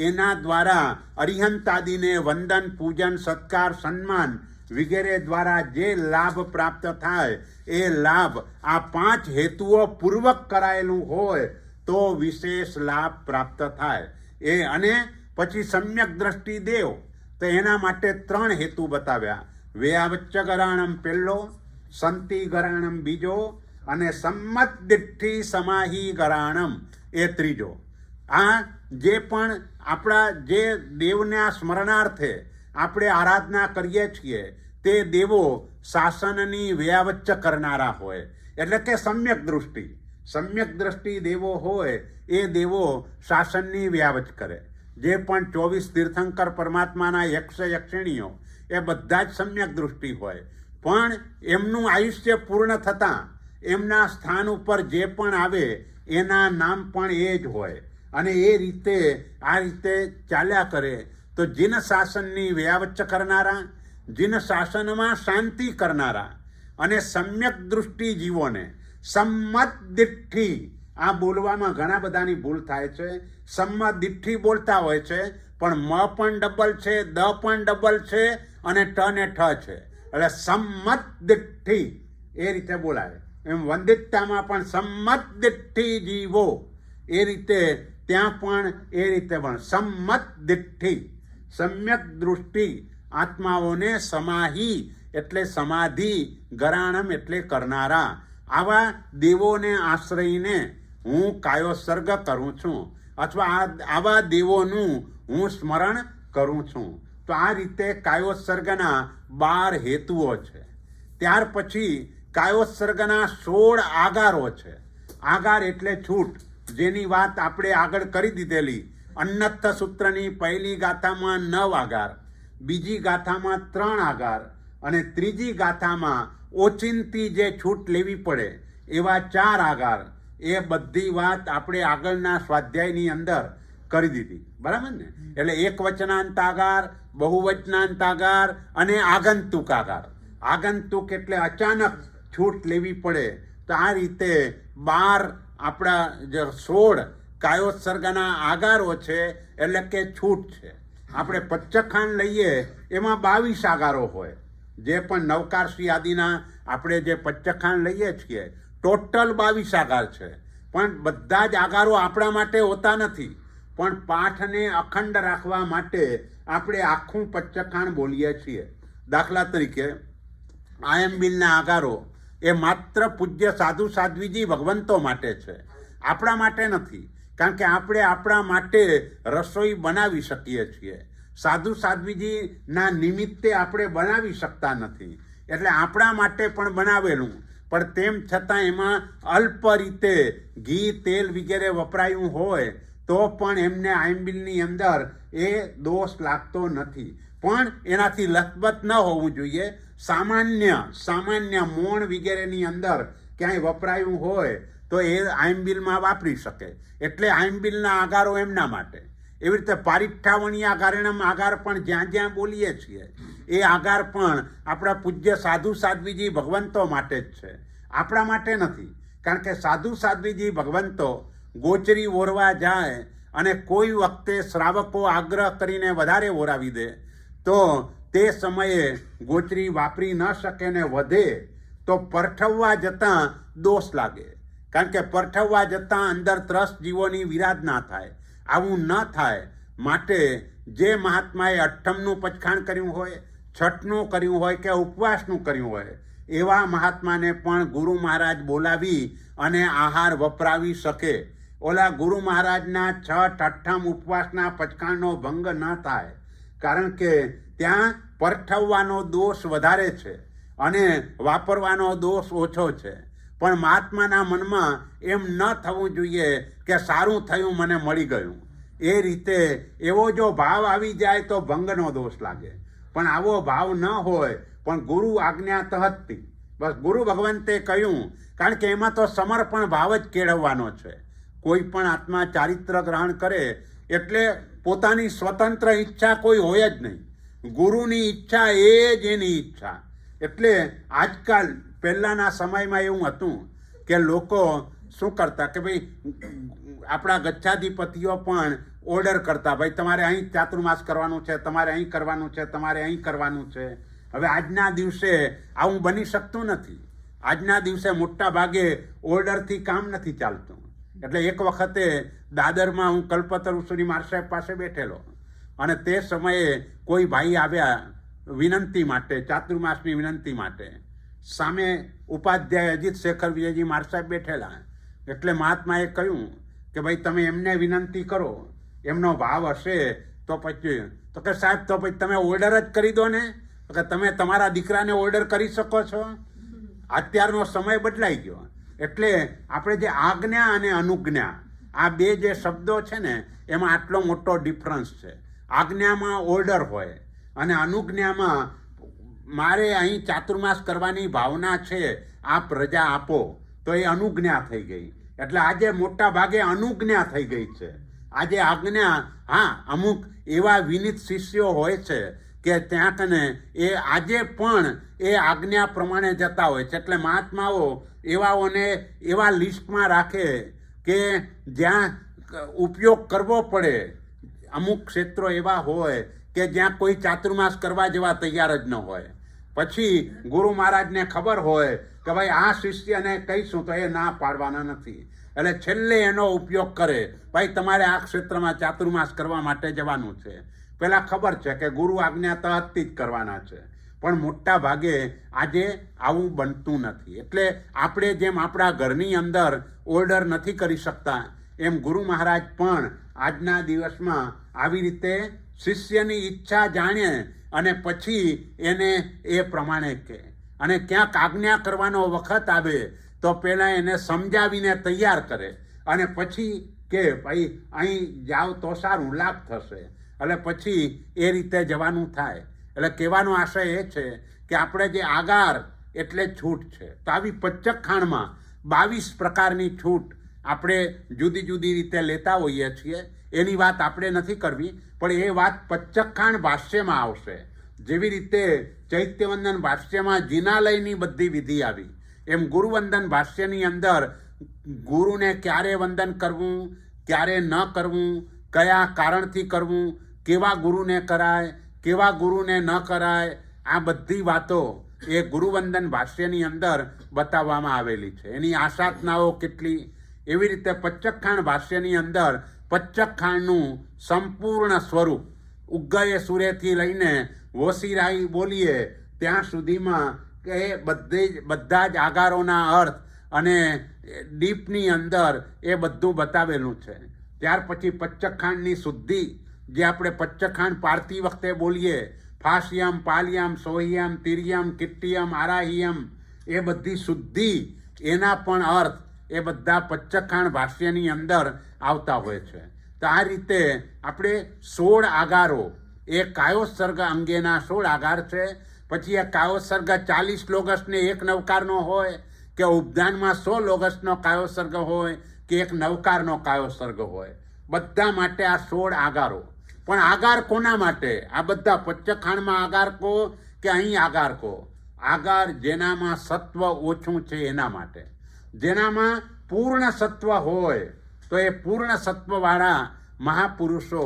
એના દ્વારા અરિહંતાદિને વંદન, પૂજન, સત્કાર, સન્માન વગેરે દ્વારા જે લાભ પ્રાપ્ત થાય એ લાભ આ 5 હેતુઓ પૂર્વક કરાયેલું હોય તો વિશેષ લાભ પ્રાપ્ત થાય. એ અને પછી સમ્યક દ્રષ્ટિ દેવ, તો એના માટે 3 હેતુ બતાવ્યા. વેયાવચ્ચ ગરાણમ પહેલો, સંતિ ગરાણમ બીજો, અને સંમત દિઠ્ઠિ સમાહી ગરાણમ એ ત્રીજો. આ જે પણ આપણા જે દેવના સ્મરણાર્થે આપણે આરાધના કરીએ છીએ તે દેવો શાસનની વ્યાવચ્ચ કરનારા હોય, એટલે કે સમ્યક દ્રષ્ટિ દેવો હોય એ દેવો શાસનની વ્યાવચ કરે. જે પણ 24 તીર્થંકર પરમાત્માના યક્ષ યક્ષિણીઓ એ બધા જ સમ્યક દૃષ્ટિ હોય, પણ એમનું આયુષ્ય પૂર્ણ થતાં એમના સ્થાન ઉપર જે પણ આવે એના નામ પણ એ જ હોય. અને એ રીતે આ રીતે ચાલ્યા કરે. તો જીન શાસનની વ્યાવચ્ચ કરનારા, જીન શાસનમાં શાંતિ કરનારા, અને સમ્યક દૃષ્ટિ જીવોને સંમત દિઠ્ઠી, આ બોલવામાં ઘણા બધાની ભૂલ થાય છે. સંમત દિઠ્ઠી બોલતા હોય છે, પણ મ પણ ડબલ છે, દ પણ ડબલ છે અને ટ ને ઠ છે. એટલે સંમત દિઠ્ઠી એ રીતે બોલાય. એમ વંદિતતામાં પણ સંમત દિઠ્ઠી જીવો, એ રીતે ત્યાં પણ એ રીતે પણ સંમત દિઠ્ઠી, સમ્યક દૃષ્ટિ આત્માઓને સમાહી એટલે સમાધિ, ગરાણમ એટલે કરનારા, આવા દેવોને આશ્રયને હું કાયોસર્ગ કરું છું, અથવા આવા દેવોનું હું સ્મરણ કરું છું. તો આ રીતે કાયોસર્ગના 12 હેતુઓ છે. ત્યાર પછી કાયોસર્ગના 16 આગારો છે. આગાર એટલે છૂટ, જેની વાત આપણે આગળ કરી દીધેલી. અન્નત્થ સૂત્રની પહેલી ગાથામાં 9 આગાર, બીજી ગાથામાં 3 આગાર અને ત્રીજી ગાથામાં ઓચિંતી જે છૂટ લેવી પડે એવા 4 આગાર. એ બધી વાત આપણે આગળના સ્વાધ્યાયની અંદર કરી દીધી, બરાબર ને? એટલે એક વચનાંત આગાર, બહુવચનાંત આગાર અને આગંતુક આગાર. આગંતુક એટલે અચાનક છૂટ લેવી પડે. તો આ રીતે 12 આપણા જે 16 કાયોસર્ગના આગારો છે, એટલે કે છૂટ છે. આપણે પચ્ચખાંડ લઈએ એમાં 22 આગારો હોય. જે પણ નવકારસી આદિના આપણે જે પચ્ચખાંડ લઈએ છીએ, ટોટલ 22 આગાર છે. પણ બધા જ આગારો આપણા માટે હોતા નથી, પણ પાઠને અખંડ રાખવા માટે આપણે આખું પચ્ચખાંડ બોલીએ છીએ. દાખલા તરીકે આયંબિલના આગારો એ માત્ર પૂજ્ય સાધુ સાધ્વીજી ભગવંતો માટે છે, આપણા માટે નથી. કારણ કે આપણે આપણા માટે રસોઈ બનાવી શકીએ છીએ, સાધુ સાધ્વીજીના નિમિત્તે આપણે બનાવી શકતા નથી. એટલે આપણા માટે પણ બનાવેલું, પણ તેમ છતાં એમાં અલ્પ રીતે ઘી તેલ વગેરે વપરાયું હોય તો પણ એમને આયંબિલની અંદર એ દોષ લાગતો નથી. પણ એનાથી લથબથ ન હોવું જોઈએ. સામાન્ય મોણ વગેરેની અંદર ક્યાંય વપરાયું હોય તો એ આયંબિલમાં વાપરી શકે. એટલે આયંબિલના આગારો એમના માટે. એવી રીતે પારિઠ્ઠાવણીયા કારણમ આગાર પણ જ્યાં જ્યાં બોલીએ છીએ એ આગાર પણ આપણા પૂજ્ય સાધુ સાધ્વીજી ભગવંતો માટે જ છે, આપણા માટે નથી. કારણ કે સાધુ સાધ્વીજી ભગવંતો ગોચરી ઓરવા જાય અને કોઈ વખતે શ્રાવકો આગ્રહ કરીને વધારે ઓરાવી દે તો તે સમયે ગોચરી વાપરી ન શકે ને વધે તો પરઠવવા જતાં દોષ લાગે. કારણ કે પરઠવવા જતાં અંદર ત્રસ્ત જીવોની વિરાધના થાય. આવું ન થાય માટે જે મહાત્માએ અઠ્ઠમનું પચખાણ કર્યું હોય, છઠનું કર્યું હોય કે ઉપવાસનું કર્યું હોય, એવા મહાત્માને પણ ગુરુ મહારાજ બોલાવી અને આહાર વપરાવી શકે. ઓલા ગુરુ મહારાજના છઠ અઠ્ઠમ ઉપવાસના પચખાણનો ભંગ ન થાય, કારણ કે ત્યાં પરઠવવાનો દોષ વધારે છે અને વાપરવાનો દોષ ઓછો છે. પણ મહાત્માના મનમાં એમ ન થવું જોઈએ કે સારું થયું, મને મળી ગયું. એ રીતે એવો જો ભાવ આવી જાય તો ભંગનો દોષ લાગે. પણ આવો ભાવ ન હોય, પણ ગુરુ આજ્ઞા તહતથી બસ ગુરુ ભગવંતે કહ્યું. કારણ કે એમાં તો સમર્પણ ભાવ જ કેળવવાનો છે. કોઈ પણ આત્મા ચારિત્ર ગ્રહણ કરે એટલે પોતાની સ્વતંત્ર ઈચ્છા કોઈ હોય જ નહીં. ગુરુની ઈચ્છા એ જ એની ઈચ્છા. એટલે આજકાલ પહેલાંના સમયમાં એવું હતું કે લોકો શું કરતા કે ભાઈ આપણા ગચ્છાધિપતિઓ પણ ઓર્ડર કરતા, ભાઈ તમારે અહીં ચાતુર્માસ કરવાનું છે, તમારે અહીં કરવાનું છે, તમારે અહીં કરવાનું છે. હવે આજના દિવસે આવું બની શકતું નથી. આજના દિવસે મોટા ભાગે ઓર્ડરથી કામ નથી ચાલતું. એટલે એક વખતે દાદરમાં હું કલ્પતરુ શ્રી મહારાજ સાહેબ પાસે બેઠેલો અને તે સમયે કોઈ ભાઈ આવ્યા વિનંતી માટે, ચાતુર્માસની વિનંતી માટે. સામે ઉપાધ્યાય અજીત શેખર વિજયજી મહારાજ સાહેબ બેઠેલા. એટલે મહાત્માએ કહ્યું કે ભાઈ તમે એમને વિનંતી કરો, એમનો ભાવ હશે તો પછી. તો કે સાહેબ તો પછી તમે ઓર્ડર જ કરી દો ને. તો કે તમે તમારા દીકરાને ઓર્ડર કરી શકો છો? અત્યારનો સમય બદલાઈ ગયો. એટલે આપણે જે આજ્ઞા અને અનુજ્ઞા આ બે જે શબ્દો છે ને એમાં આટલો મોટો ડિફરન્સ છે. આજ્ઞામાં ઓર્ડર હોય અને અનુજ્ઞામાં મારે અહીં ચાતુર્માસ કરવાની ભાવના છે, આપ રજા આપો, તો એ અનુજ્ઞા થઈ ગઈ. એટલે આજે મોટા ભાગે અનુજ્ઞા થઈ ગઈ છે. આજે આજ્ઞા, હા, અમુક એવા વિનિત શિષ્યો હોય છે કે ત્યાં કને એ આજે પણ એ આજ્ઞા પ્રમાણે જતા હોય છે. એટલે મહાત્માઓ એવાઓને એવા લિસ્ટમાં રાખે કે જ્યાં ઉપયોગ કરવો પડે. અમુક ક્ષેત્રો એવા હોય કે જ્યાં કોઈ ચાતુર્માસ કરવા જેવા તૈયાર જ ન હોય. પછી ગુરુ મહારાજને ખબર હોય કે ભાઈ આ શિષ્યને કહીશું તો એ ના પાડવાના નથી, એટલે છેલ્લે એનો ઉપયોગ કરે. ભાઈ તમારે આ ક્ષેત્રમાં ચાતુર્માસ કરવા માટે જવાનું છે. પહેલાં ખબર છે કે ગુરુ આજ્ઞા તહતથી જ કરવાના છે, પણ મોટા ભાગે આજે આવું બનતું નથી. એટલે આપણે જેમ આપણા ઘરની અંદર ઓર્ડર નથી કરી શકતા, એમ ગુરુ મહારાજ પણ આજના દિવસમાં આવી રીતે શિષ્યની ઈચ્છા જાણે અને પછી એને એ પ્રમાણે કહે. અને ક્યાંક આજ્ઞા કરવાનો વખત આવે તો પહેલાં એને સમજાવીને તૈયાર કરે અને પછી કે ભાઈ અહીં જાઓ તો સારું, લાભ થશે. એટલે પછી એ રીતે જવાનું થાય. એટલે કહેવાનો આશય એ છે કે આપણે જે આગાર એટલે છૂટ છે, તો આવી પચ્ચકખાણમાં 22 પ્રકારની છૂટ આપણે જુદી જુદી રીતે લેતા હોઈએ છીએ. એની વાત આપણે નથી કરવી, પણ એ વાત પચ્ચકખાણ ભાષ્યમાં આવશે. જેવી રીતે ચૈત્યવંદન ભાષ્યમાં જિનાલયની બધી વિધિ આવી, એમ ગુરુવંદન ભાષ્યની અંદર ગુરુને ક્યારે વંદન કરવું, ક્યારે ન કરવું, કયા કારણથી કરવું, કેવા ગુરુને કરાય, કેવા ગુરુને ન કરાય, આ બધી વાતો એ ગુરુવંદન ભાષ્યની અંદર બતાવવામાં આવેલી છે. એની આસાધનાઓ કેટલી, એવી રીતે પચ્ચકખાણ ભાષ્યની અંદર પચ્ચકખાણનું સંપૂર્ણ સ્વરૂપ ઉગ્ગયે સૂર્યથી લઈને વોશિરાઈ બોલીએ ત્યાં સુધીમાં કે બધા જ આગારોના અર્થ અને ડીપની અંદર એ બધું બતાવેલું છે. ત્યાર પછી પચ્ચકખાંડની શુદ્ધિ, જે આપણે પચ્ચકખાંડ પાડતી વખતે બોલીએ, ફાસ્યમ, પાલ્યમ, સોહ્યમ, તિર્યમ, કિટ્ટિયમ, આરાહ્યમ, એ બધી શુદ્ધિ, એના પણ અર્થ એ બધા પચ્ચકખાંડ ભાષ્યની અંદર આવતા હોય છે. તો આ રીતે આપણે 16 આગારો, એ કાયોત્સર્ગ અંગેના 16 આગાર છે. પછી એ કાયોત્સર્ગ 40 લોગસને એક નવકારનો હોય, કે ઉપદાનમાં 100 લોગસનો કાયોત્સર્ગ હોય, કે એક નવકારનો કાયોત્સર્ગ હોય. બધા માટે આ 16 આગારો. પણ આગાર કોના માટે? આ બધા પચ્ચકખાંડમાં આગાર કહો કે અહીં આગાર કહો, આગાર જેનામાં સત્વ ઓછું છે એના માટે. જેનામાં પૂર્ણ સત્વ હોય તો એ પૂર્ણ સત્વવાળા મહાપુરુષો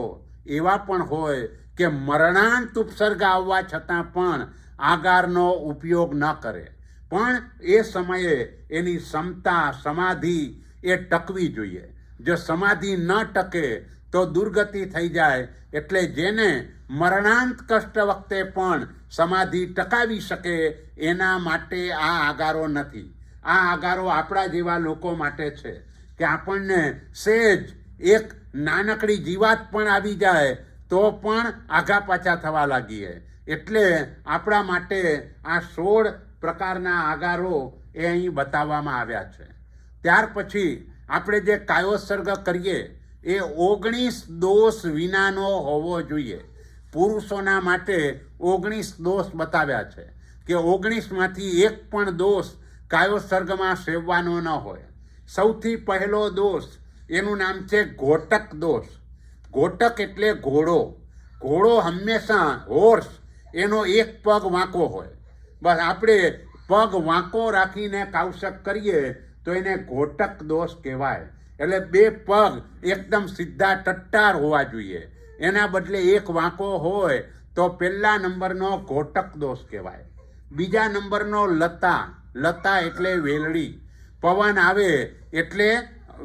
એવા પણ હોય કે મરણાંત ઉપસર્ગ આવવા છતાં પણ આગારનો ઉપયોગ ન કરે, પણ એ સમયે એની ક્ષમતા, સમાધિ એ ટકવી જોઈએ. જો સમાધિ ન ટકે તો દુર્ગતિ થઈ જાય. એટલે જેને મરણાંત કષ્ટ વખતે પણ સમાધિ ટકાવી શકે એના માટે આ આગારો નથી. આ આગારો આપણા જેવા લોકો માટે છે કે આપણને સહેજ એક નાનકડી જીવાત પણ આવી જાય તો પણ આઘા પાછા થવા લાગીએ. એટલે આપણા માટે આ 16 પ્રકારના આગારો એ અહીં બતાવવામાં આવ્યા છે. ત્યાર પછી આપણે જે કાયોત્સર્ગ કરીએ એ 19 દોષ વિનાનો હોવો જોઈએ. પુરુષોના માટે 19 દોષ બતાવ્યા છે કે 19માંથી એક પણ દોષ કાયોત્સર્ગમાં સેવવાનો ન હોય. સૌથી પહેલો દોષ એનું નામ છે ઘોટક દોષ. ઘોટક એટલે ઘોડો. ઘોડો હંમેશા હોર્સ, એનો એક પગ વાંકો હોય. બસ આપણે પગ વાંકો રાખીને કાવશક કરીએ તો એને ઘોટક દોષ કહેવાય. એટલે 2 પગ એકદમ સીધા ટટ્ટાર હોવા જોઈએ, એના બદલે એક વાંકો હોય તો પહેલા નંબરનો ઘોટક દોષ કહેવાય. બીજા નંબરનો લતા. લતા એટલે વેલડી. પવન આવે એટલે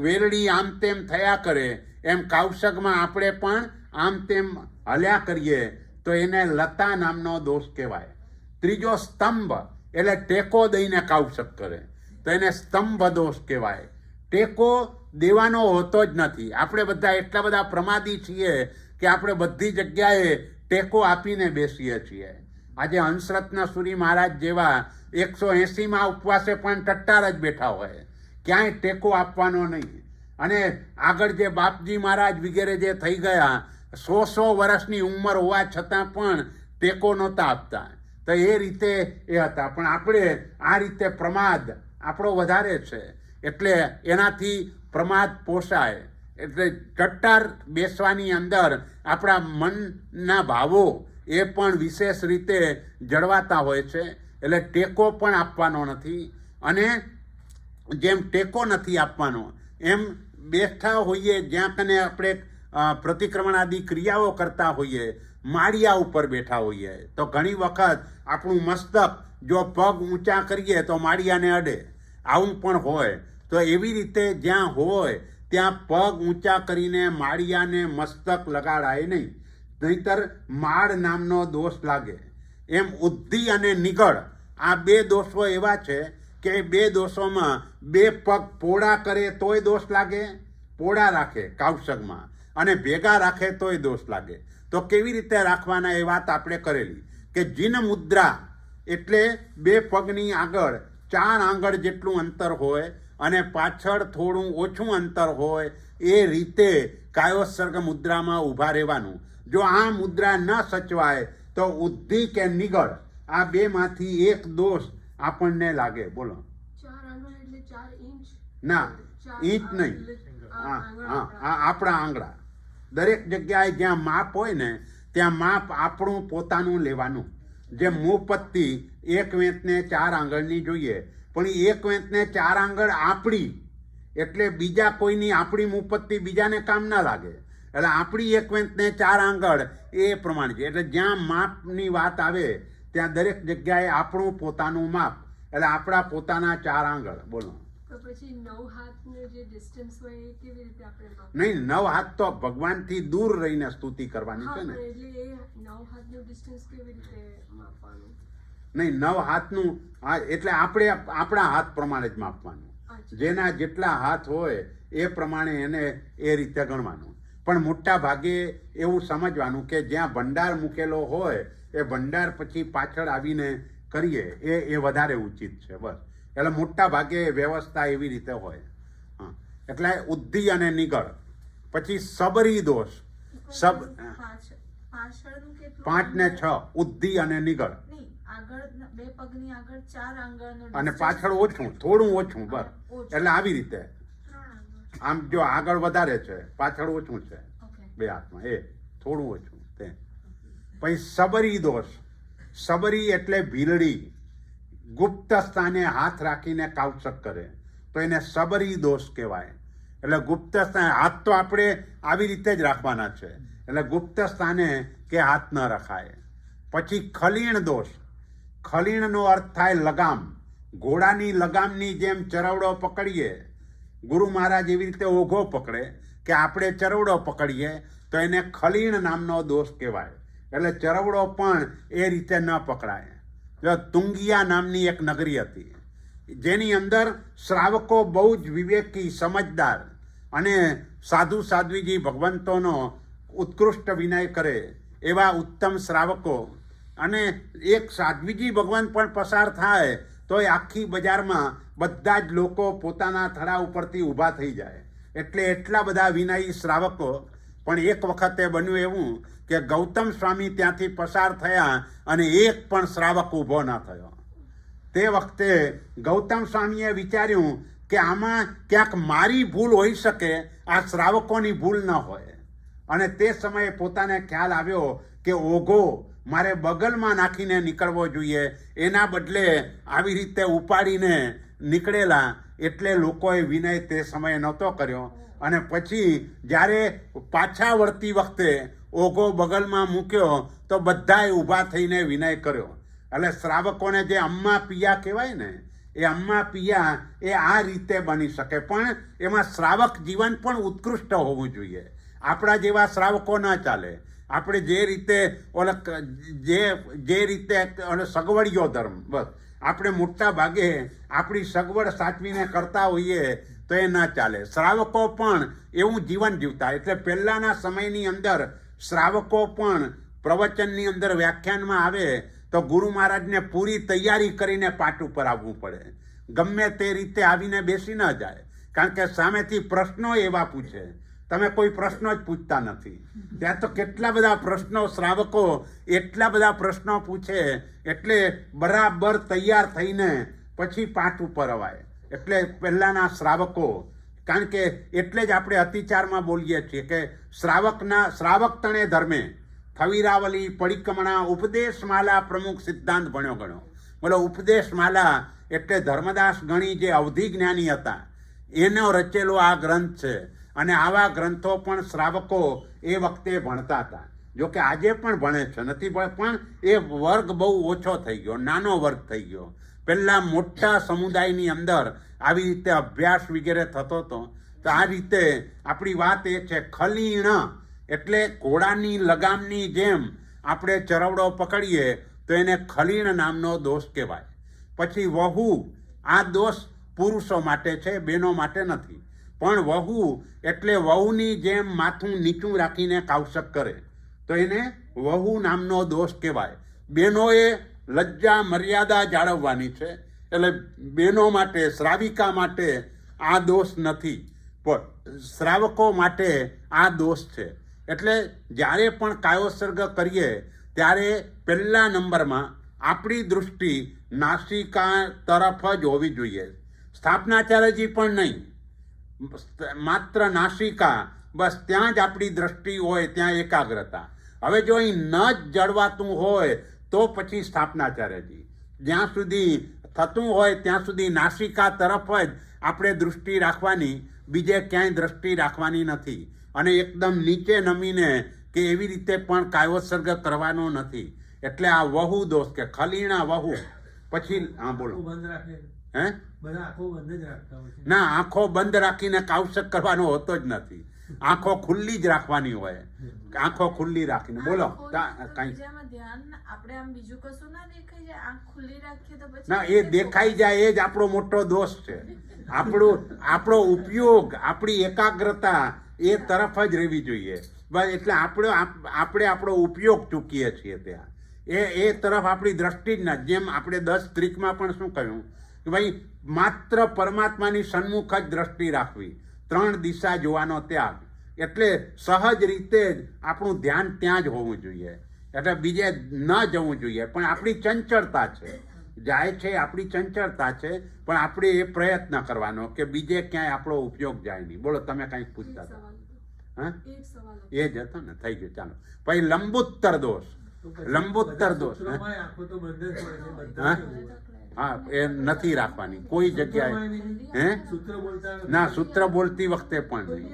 વેલડી આમ તેમ થયા કરે, એમ કાવશકમાં આપણે પણ આમ તેમ હલ્યા કરીએ તો એને લતા નામનો દોષ કહેવાય. ત્રીજો સ્તંભ, એટલે ટેકો દઈને કાવશક કરે તો એને સ્તંભ દોષ કહેવાય. ટેકો દેવાનો હોતો જ નથી. આપણે બધા એટલા બધા પ્રમાદી છીએ કે આપણે બધી જગ્યાએ ટેકો આપીને બેસીએ છીએ. આજે હંસરત્ન સુરી મહારાજ જેવા 180માં ઉપવાસે પણ ટટ્ટાર જ બેઠા હોય, ક્યાંય ટેકો આપવાનો નહીં. અને આગળ જે બાપજી મહારાજ વગેરે જે થઈ ગયા, 100 વર્ષની ઉંમર હોવા છતાં પણ ટેકો નહોતા આપતા. તો એ રીતે એ હતા. પણ આપણે આ રીતે પ્રમાદ આપણો વધારે છે, એટલે એનાથી પ્રમાદ પોષાય. એટલે ટટ્ટાર બેસવાની અંદર આપણા મનના ભાવો એ પણ વિશેષ રીતે જળવાતા હોય છે. એટલે ટેકો પણ આપવાનો નથી. અને જેમ ટેકો નથી આપવાનો એમ બેઠા હોઈએ જ્યાં કને આપણે પ્રતિક્રમણ આદિ ક્રિયાઓ કરતા હોઈએ, માળિયા ઉપર બેઠા હોઈએ, તો ઘણી વખત આપણું મસ્તક જો પગ ઊંચા કરીએ તો માળિયાને અડે, આવું પણ હોય. તો એવી રીતે જ્યાં હોય ત્યાં પગ ઊંચા કરીને માળિયાને મસ્તક લગાડાય નહીં, નહીંતર માળ નામનો દોષ લાગે. એમ ઉદ્ધિ અને નિગળ આ બે દોષો એવા છે કે બે દોષોમાં બે પગ પોળા કરે તોય દોષ લાગે, પોળા રાખે કાવસગમાં, અને ભેગા રાખે તોય દોષ લાગે. તો કેવી રીતે રાખવાના એ વાત આપણે કરેલી કે જીન મુદ્રા એટલે બે પગની આગળ 4 આંગળ જેટલું અંતર હોય અને પાછળ થોડું ઓછું અંતર હોય, એ રીતે કાયોત્સર્ગ મુદ્રામાં ઊભા રહેવાનું. જો આ મુદ્રા ન સચવાય તો ઉદ્ધિ કે નિગળ આ બેમાંથી એક દોષ આપણને લાગે. બોલો. 4 આંગળ એટલે 4 ઇંચ? ના, ઇંચ નહીં. આપણા આંગળા. દરેક જગ્યાએ જ્યાં માપ હોય ને ત્યાં માપ આપણું પોતાનું લેવાનું. જે મુપત્તિ 1 વેંતને 4 આંગળની જોઈએ, પણ 1 વેંતને 4 આંગળ આપણી, એટલે બીજા કોઈની આપણી મુપત્તિ બીજાને કામ ના લાગે. એટલે આપણી 1 વેંતને 4 આંગળ એ પ્રમાણે છે. એટલે જ્યાં માપની વાત આવે ત્યાં દરેક જગ્યાએ આપણું પોતાનું માપ, એટલે આપણા પોતાના 4 આંગળ. બોલો. તો પછી 9 હાથનો જે ડિસ્ટન્સ હોય એ કેવી રીતે આપણે માપવું? નહીં, 9 હાથ તો ભગવાનથી દૂર રહીને સ્તુતિ કરવાની હા, છે ને. પણ એટલે એ 9 હાથનો ડિસ્ટન્સ કેવી રીતે માપવાનું? નહીં, 9 હાથનું એટલે આપણે આપણા હાથ પ્રમાણે જ માપવાનું. અચ્છા. જેના જેટલા હાથ હોય એ પ્રમાણે એને એ રીતે ગણવાનું. પણ મોટા ભાગે એવું સમજવાનું કે જ્યાં ભંડાર મૂકેલો હોય એ ભંડાર પછી પાછળ આવીને કરીએ એ વધારે ઉચિત છે. બસ. એટલે મોટા ભાગે વ્યવસ્થા એવી રીતે હોય. હા, એટલે ઉદ્ધિ અને નિગળ. પછી સબરી દોષ. પાછળનું કેટલું? 5 ને 6 ઉદ્ધિ અને નિગળ. નહીં, આગળ બે પગની આગળ 4 આંગળનો અને distance. પાછળ ઓછું, થોડું ઓછું. બસ. ઓછું. એટલે આવી રીતે 3 આંગળ. આમ જો આગળ વધારે છે, પાછળ ઓછું છે Okay. બે હાથમાં, એ થોડું ઓછું તે. પછી સબરી દોષ. સબરી એટલે ભીલડી. ગુપ્ત સ્થાને હાથ રાખીને કાવસક કરે તો એને સબરી દોષ કહેવાય. એટલે ગુપ્ત સ્થાને હાથ તો આપણે આવી રીતે જ રાખવાના છે, એટલે ગુપ્ત સ્થાને કે હાથ ન રખાય. પછી ખલીણ દોષ. ખલીણનો અર્થ થાય લગામ. ઘોડાની લગામની જેમ ચરવડો પકડીએ, ગુરુ મહારાજ એવી રીતે ઓઘો પકડે કે આપણે ચરવડો પકડીએ તો એને ખલીણ નામનો દોષ કહેવાય. એટલે ચરવડો પણ એ રીતે ન પકડાય. તુંગિયા નામની એક નગરી હતી જેની અંદર શ્રાવકો બહુ જ વિવેકી, સમજદાર અને સાધુ સાધ્વીજી ભગવંતોનો ઉત્કૃષ્ટ વિનય કરે એવા ઉત્તમ શ્રાવકો, અને એક સાધ્વીજી ભગવાન પણ પસાર થાય તો એ આખી બજારમાં બધા જ લોકો પોતાના થડા ઉપરથી ઊભા થઈ જાય. એટલે એટલા બધા વિનયી શ્રાવકો. પણ એક વખતે બન્યું એવું કે ગૌતમ સ્વામી ત્યાંથી પસાર થયા અને એક પણ શ્રાવક ઊભો ન થયો. તે વખતે ગૌતમ સ્વામીએ વિચાર્યું કે આમાં ક્યાંક મારી ભૂલ હોઈ શકે, આ શ્રાવકોની ભૂલ ન હોય. અને તે સમયે પોતાને ખ્યાલ આવ્યો કે ઓઘો મારે બગલમાં નાખીને નીકળવો જોઈએ, એના બદલે આવી રીતે ઉપાડીને નીકળેલા. એટલે લોકોએ વિનય તે સમયે નહોતો કર્યો. અને પછી જ્યારે પાછા વળતી વખતે ઓઘો બગલમાં મૂક્યો તો બધાએ ઊભા થઈને વિનય કર્યો. એટલે શ્રાવકોને જે અમ્મા પિયા કહેવાય ને, એ અમ્મા પિયા એ આ રીતે બની શકે. પણ એમાં શ્રાવક જીવન પણ ઉત્કૃષ્ટ હોવું જોઈએ. આપણા જેવા શ્રાવકો ના ચાલે. આપણે જે રીતે જે રીતે સગવડિયો ધર્મ, બસ આપણે મોટા ભાગે આપણી સગવડ સાચવીને કરતા હોઈએ તો એ ના ચાલે. શ્રાવકો પણ એવું જીવન જીવતા. એટલે પહેલાંના સમયની અંદર શ્રાવકો પણ પ્રવચનની અંદર વ્યાખ્યાનમાં આવે તો ગુરુ મહારાજને પૂરી તૈયારી કરીને પાટ ઉપર આવવું પડે. ગમે તે રીતે આવીને બેસી ન જાય, કારણ કે સામેથી પ્રશ્નો એવા પૂછે, તમે કોઈ પ્રશ્નો જ પૂછતા નથી. ત્યાં તો કેટલા બધા પ્રશ્નો, શ્રાવકો એટલા બધા પ્રશ્નો પૂછે, એટલે બરાબર તૈયાર થઈને પછી પાઠ ઉપર અવાય. એટલે પહેલાંના શ્રાવકો, કારણ કે એટલે જ આપણે અતિચારમાં બોલીએ છીએ કે શ્રાવક તણે ધર્મે, થવીરાવલી પરિક્રમણા ઉપદેશમાલા પ્રમુખ સિદ્ધાંત ભણ્યો ગણો. બોલો, ઉપદેશમાલા એટલે ધર્મદાસ ગણી જે અવધિ જ્ઞાની હતા એનો રચેલો આ ગ્રંથ છે. અને આવા ગ્રંથો પણ શ્રાવકો એ વખતે ભણતા હતા. જો કે આજે પણ ભણે છે, નથી પણ એ વર્ગ બહુ ઓછો થઈ ગયો, નાનો વર્ગ થઈ ગયો. પહેલાં મોટા સમુદાયની અંદર આવી રીતે અભ્યાસ વગેરે થતો હતો. તો આ રીતે આપણી વાત એ છે, ખલીણ એટલે ઘોડાની લગામની જેમ આપણે ચરવડો પકડીએ તો એને ખલીણ નામનો દોષ કહેવાય. પછી વહુ, આ દોષ પુરુષો માટે છે, બહેનો માટે નથી. પણ વહુ એટલે વહુની જેમ માથું નીચું રાખીને કાવસક કરે તો એને વહુ નામનો દોષ કહેવાય. બહેનોએ લજ્જા મર્યાદા જાળવવાની છે, એટલે બહેનો માટે, શ્રાવિકા માટે આ દોષ નથી, પણ શ્રાવકો માટે આ દોષ છે. એટલે જ્યારે પણ કાયોસર્ગ કરીએ ત્યારે પહેલા નંબરમાં આપણી દૃષ્ટિ નાસિકા તરફ જ હોવી જોઈએ. સ્થાપનાચાર્યજી પણ નહીં, માત્ર નાસિકા, બસ ત્યાં જ આપણી દ્રષ્ટિ હોય, ત્યાં એકાગ્રતા. હવે જો અહીં ન જ જળવાતું હોય તો પછી સ્થાપનાચાર્યજી. જ્યાં સુધી થતું હોય ત્યાં સુધી નાસિકા તરફ જ આપણે દૃષ્ટિ રાખવાની, બીજે ક્યાંય દ્રષ્ટિ રાખવાની નથી. અને એકદમ નીચે નમીને કે એવી રીતે પણ કાયોત્સર્ગ કરવાનો નથી. એટલે આ વહુ દોષ કે ખલીણા વહુ. પછી હા બોલો. હે ના, આંખો બંધ રાખીને કાવસક કરવાનો હોતો જ નથી. આંખો ખુલ્લી જ રાખવાની હોય, આંખો ખુલ્લી રાખીને. બોલો કઈ આપણે આમ બીજું કશું ના દેખાઈ જાય, આંખ ખુલ્લી રાખીએ તો પછી ના, એ દેખાઈ જાય એ જ આપણો મોટો દોષ છે. આપણો ઉપયોગ, આપણી એકાગ્રતા એ તરફ જ રહેવી જોઈએ. બસ એટલે આપણે આપણો ઉપયોગ ચૂકીએ છીએ ત્યાં, એ તરફ આપણી દ્રષ્ટિ જ ના. જેમ આપણે 10 ત્રિકમાં પણ શું કહ્યું કે ભાઈ માત્ર પરમાત્માની સન્મુખ જ દ્રષ્ટિ રાખવી, 3 દિશા જોવાનો ત્યાગ. એટલે સહજ રીતે જ આપણું ધ્યાન ત્યાં જ હોવું જોઈએ, એટલે બીજે ન જવું જોઈએ. પણ આપણી ચંચળતા છે, જાય છે આપણી ચંચળતા છે, પણ આપણે એ પ્રયત્ન કરવાનો કે બીજે ક્યાંય આપણો ઉપયોગ જાય નહીં. બોલો, તમે કંઈક પૂછતા હતા? હા, એ જ હતો ને, થઈ ગયું. ચાલો, પછી લંબુત્તર દોષ. લંબુત્તર દોષ હા, એ નથી રાખવાની કોઈ જગ્યાએ. હે ના, સૂત્ર બોલતી વખતે પણ નહીં,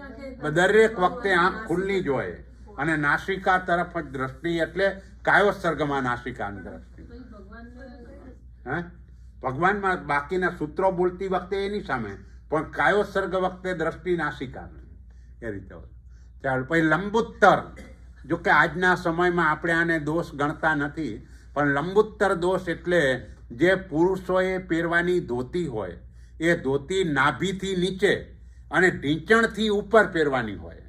દરેક વખતે આંખ ખુલ્લી જ હોય અને નાસિકા તરફ જ દ્રષ્ટિ. એટલે કાયોત્સર્ગમાં નાસિકાની દ્રષ્ટિ. હે, ભગવાનમાં બાકીના સૂત્રો બોલતી વખતે એની સામે, પણ કાયોત્સર્ગ વખતે દ્રષ્ટિ નાસિકાની, એ રીતે હોય. ચાલો, પછી લંબુત્તર. જો કે આજના સમયમાં આપણે આને દોષ ગણતા નથી, પણ લંબુત્તર દોષ એટલે જે પુરુષોએ પહેરવાની ધોતી હોય એ ધોતી નાભીથી નીચે અને ઢીંચણથી ઉપર પહેરવાની હોય.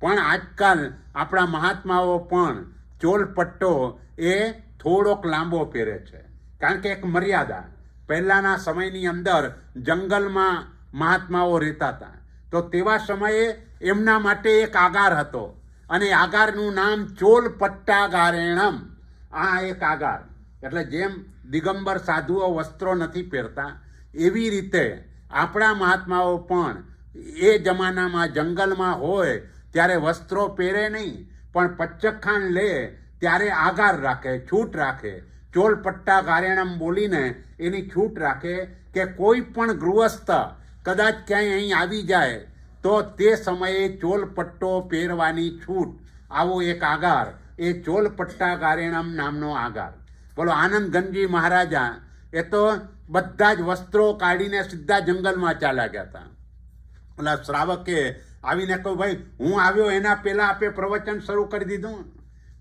પણ આજકાલ આપણા મહાત્માઓ પણ ચોલપટ્ટો એ થોડોક લાંબો પહેરે છે, કારણ કે એક મર્યાદા. પહેલાંના સમયની અંદર જંગલમાં મહાત્માઓ રહેતા હતા, તો તેવા સમયે એમના માટે એક આગાર હતો, અને આગારનું નામ ચોલપટ્ટાગારેણમ. આ એક આગાર. એટલે જેમ દિગંબર સાધુઓ વસ્ત્રો નથી પહેરતા, એવી રીતે આપણા મહાત્માઓ પણ એ જમાનામાં જંગલમાં હોય ત્યારે વસ્ત્રો પહેરે નહીં, પણ પચ્ચખાન લે ત્યારે આગાર રાખે, છૂટ રાખે. ચોલપટ્ટા ગારેણમ બોલીને એની છૂટ રાખે કે કોઈ પણ ગૃહસ્થ કદાચ ક્યાંય અહીં આવી જાય તો તે સમયે ચોલપટ્ટો પહેરવાની છૂટ. આવો એક આગાર, એ ચોલપટ્ટા ગારેણમ નામનો આગાર. બોલો, આનંદ ગંજી મહારાજા એ તો બધા જ વસ્ત્રો કાઢીને સીધા જંગલમાં ચાલ્યા ગયા હતા. એટલે શ્રાવકે આવીને કહ્યું, ભાઈ હું આવ્યો એના પહેલા આપે પ્રવચન શરૂ કરી દીધું.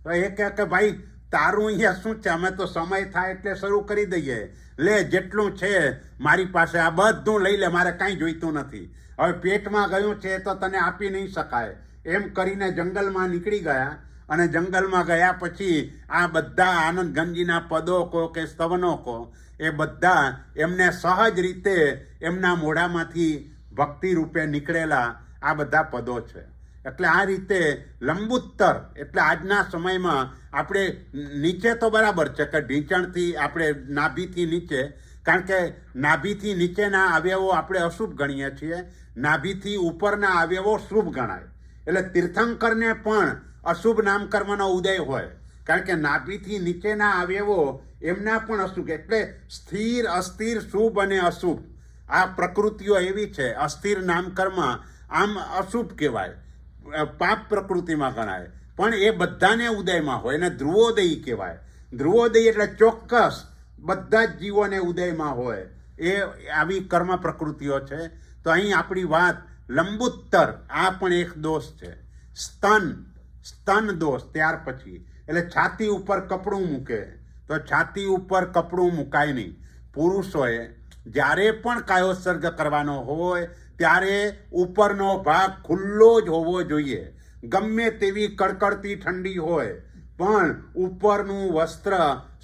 તો એ કહે કે ભાઈ તારું અહીંયા શું છે, અમે તો સમય થાય એટલે શરૂ કરી દઈએ, લે જેટલું છે મારી પાસે આ બધું લઈ લે, મારે કાંઈ જોઈતું નથી. હવે પેટમાં ગયું છે તો તને આપી નહીં શકાય. એમ કરીને જંગલમાં નીકળી ગયા. અને જંગલમાં ગયા પછી આ બધા આનંદ ગંજીના પદો કહો કે સ્તવનો કહો, એ બધા એમને સહજ રીતે એમના મોઢામાંથી ભક્તિ રૂપે નીકળેલા આ બધા પદો છે. એટલે આ રીતે લંબુત્તર એટલે આજના સમયમાં આપણે નીચે તો બરાબર છે કે ઢીંચણથી આપણે નાભીથી નીચે, કારણ કે નાભીથી નીચેના અવયવો આપણે અશુભ ગણીએ છીએ, નાભીથી ઉપરના અવયવો શુભ ગણાય. એટલે તીર્થંકરને પણ અશુભ નામકર્મનો ઉદય હોય, કારણ કે નાભીથી નીચેના અવયવો એમના પણ અશુભ, એટલે સ્થિર અસ્થિર શુભ અને અશુભ આ પ્રકૃતિઓ એવી છે. અસ્થિર નામકર્મ આમ અશુભ કહેવાય, પાપ પ્રકૃતિમાં ગણાય, પણ એ બધાને ઉદયમાં હોય, એને ધ્રુવોદય કહેવાય. ધ્રુવોદય એટલે ચોક્કસ બધા જ જીવોને ઉદયમાં હોય, એ આવી કર્મ પ્રકૃતિઓ છે. તો અહીં આપણી વાત લંબુત્તર, આ પણ એક દોષ છે. સ્તન દોષ, ત્યાર પછી એટલે છાતી ઉપર કપડું મૂકે, તો છાતી ઉપર કપડું મુકાય નહીં. પુરુષોએ જ્યારે પણ કાયોત્સર્ગ કરવાનો હોય ત્યારે ઉપરનો ભાગ ખુલ્લો જ હોવો જોઈએ. ગમે તેવી કડકડતી ઠંડી હોય પણ ઉપરનું વસ્ત્ર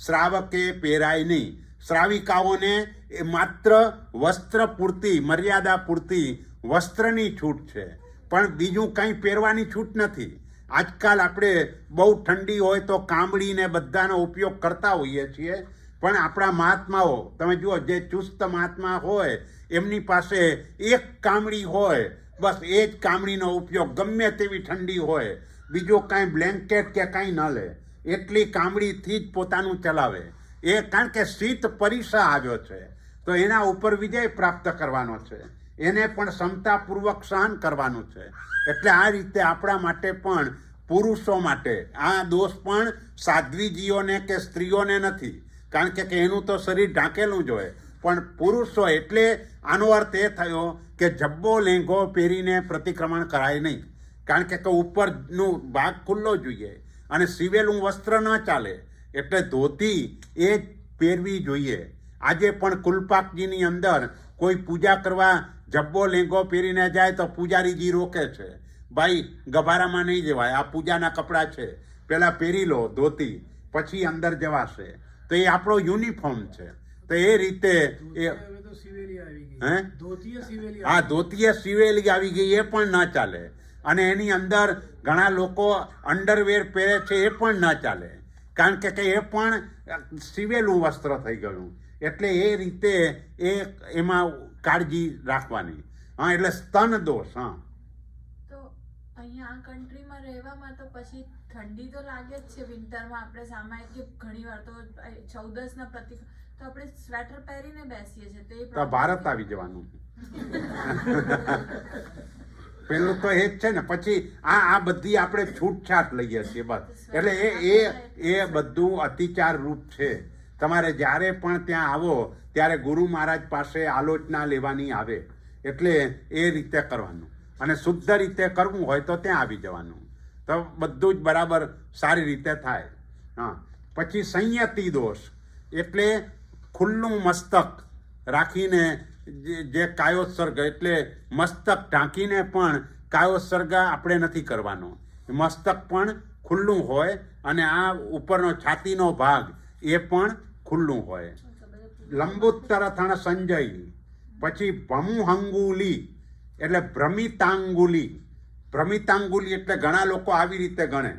શ્રાવકે પહેરાય નહીં. શ્રાવિકાઓને એ માત્ર વસ્ત્ર પૂરતી, મર્યાદા પૂરતી વસ્ત્રની છૂટ છે, પણ બીજું કંઈ પહેરવાની છૂટ નથી. આજકાલ આપણે બહુ ઠંડી હોય તો કામડીને બધાનો ઉપયોગ કરતા હોઈએ છીએ, પણ આપણા મહાત્માઓ તમે જુઓ, જે ચુસ્ત મહાત્મા હોય એમની પાસે એક કામડી હોય, બસ એ જ કામડીનો ઉપયોગ ગમે તેવી ઠંડી હોય, બીજો કાંઈ બ્લેન્કેટ કે કાંઈ ન લે, એટલી કામડીથી જ પોતાનું ચલાવે. એ કારણ કે શીત પરીક્ષા આવ્યો છે, તો એના ઉપર વિજય પ્રાપ્ત કરવાનો છે, એને પણ ક્ષમતાપૂર્વક સહન કરવાનું છે. એટલે આ રીતે આપણા માટે પણ, પુરુષો માટે આ દોષ પણ સાધ્વીજીઓને કે સ્ત્રીઓને નથી, કારણ કે એનું તો શરીર ઢાંકેલું જ હોય. પણ પુરુષો, એટલે આનો અર્થ એ થયો કે જબ્બો લેંઘો પહેરીને પ્રતિક્રમણ કરાય નહીં, કારણ કે ઉપરનું ભાગ ખુલ્લો જોઈએ અને સીવેલું વસ્ત્ર ન ચાલે, એટલે ધોતી એ જ પહેરવી જોઈએ. આજે પણ કુલપાકજીની અંદર કોઈ પૂજા કરવા જબ્બો લેંઘો પહેરીને જાય તો પૂજારીજી રોકે છે, ભાઈ ગભારામાં નહીં જવાય, આ પૂજાના કપડાં છે, પહેલાં પહેરી લો ધોતી, પછી અંદર જવાશે. તો એ આપણો યુનિફોર્મ છે. તો એ રીતે એ હા, ધોતીએ સિવેલી આવી ગઈ, એ પણ ન ચાલે. અને એની અંદર ઘણા લોકો અંડરવેર પહેરે છે, એ પણ ન ચાલે, કારણ કે એ પણ સિવેલું વસ્ત્ર થઈ ગયું. એટલે એ રીતે એ એમાં કાળજી રાખવાની. હા, એટલે સ્તન દોષ. હા, તો અહીંયા આ કન્ટ્રીમાં રહેવામાં તો પછી ઠંડી તો લાગે જ છે. વિન્ટરમાં આપણે સામાયિક કે ઘણી વાર તો 14ના પ્રતિક તો આપણે સ્વેટર પહેરીને બેસીએ છીએ, તો ભારત આવી જવાનું. પેલું તો એ જ છે ને. પછી આ બધી આપણે છૂટછાટ લઈએ છીએ બસ. એટલે એ બધું અતિચાર રૂપ છે. તમારે જ્યારે પણ ત્યાં આવો ત્યારે ગુરુ મહારાજ પાસે આલોચના લેવાની આવે, એટલે એ રીતે કરવાનું. અને શુદ્ધ રીતે કરવું હોય તો ત્યાં આવી જવાનું, તો બધું જ બરાબર સારી રીતે થાય. હા, પછી સંયતિ દોષ, એટલે ખુલ્લું મસ્તક રાખીને જે કાયોત્સર્ગ, એટલે મસ્તક ઢાંકીને પણ કાયોત્સર્ગ આપણે નથી કરવાનો. મસ્તક પણ ખુલ્લું હોય અને આ ઉપરનો છાતીનો ભાગ એ પણ ખુલ્લું હોય. લંબુત્તર થણ સંજય. પછી ભમુહંગુલી એટલે ભ્રમિતાંગુલી. ભ્રમિતાંગુલી એટલે ઘણા લોકો આવી રીતે ગણે,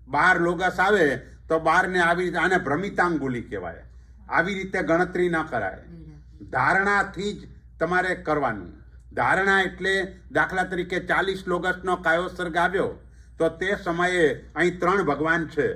12 લોગસ આવે તો 12ને આવી રીતે, આને ભ્રમિતાંગુલી કહેવાય. આવી રીતે ગણતરી ન કરાય. ધારણાથી જ તમારે કરવાનું. ધારણા એટલે દાખલા તરીકે 40 લોગસનો કાયોત્સર્ગ આવ્યો તો તે સમયે અહીં 3 ભગવાન છે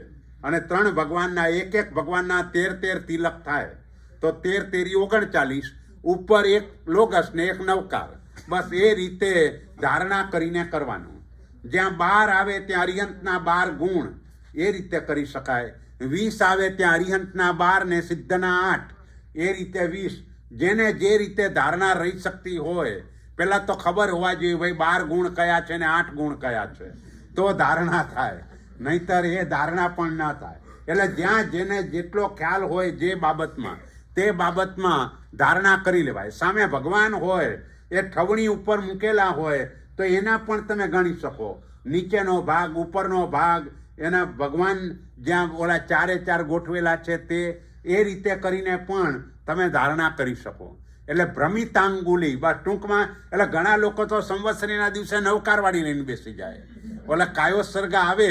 અને 3 ભગવાનના એક ભગવાનના 13 તિલક થાય, તો 13 તેરી 39, ઉપર 1 લોગસ ને 1 નવકાર. બસ એ રીતે ધારણા કરીને કરવાનું. જ્યાં 12 આવે ત્યાં અરિહંતના 12 ગુણ, એ રીતે કરી શકાય. 20 આવે ત્યાં અરિહંતના 12 ને સિદ્ધના 8, એ રીતે 20. જેને જે રીતે ધારણા રહી શકતી હોય, પહેલાં તો ખબર હોવા જોઈએ ભાઈ 12 ગુણ કયા છે ને 8 ગુણ કયા છે, તો ધારણા થાય, નહીતર એ ધારણા પણ ન થાય. એટલે જ્યાં જેને જેટલો ખ્યાલ હોય જે બાબતમાં, તે બાબતમાં ધારણા કરી લેવાય. સામે ભગવાન હોય, એ ઠવણી ઉપર મૂકેલા હોય તો એના પણ તમે ગણી શકો. નીચેનો ભાગ, ઉપરનો ભાગ, એના ભગવાન જ્યાં ઓલા 4 ગોઠવેલા છે તે, એ રીતે કરીને પણ તમે ધારણા કરી શકો. એટલે ભ્રમિતાંગુલી, બસ ટૂંકમાં. એટલે ઘણા લોકો તો સંવત્સરીના દિવસે નવકારવાળી લઈને બેસી જાય. ઓલા કાયોત્સર્ગ આવે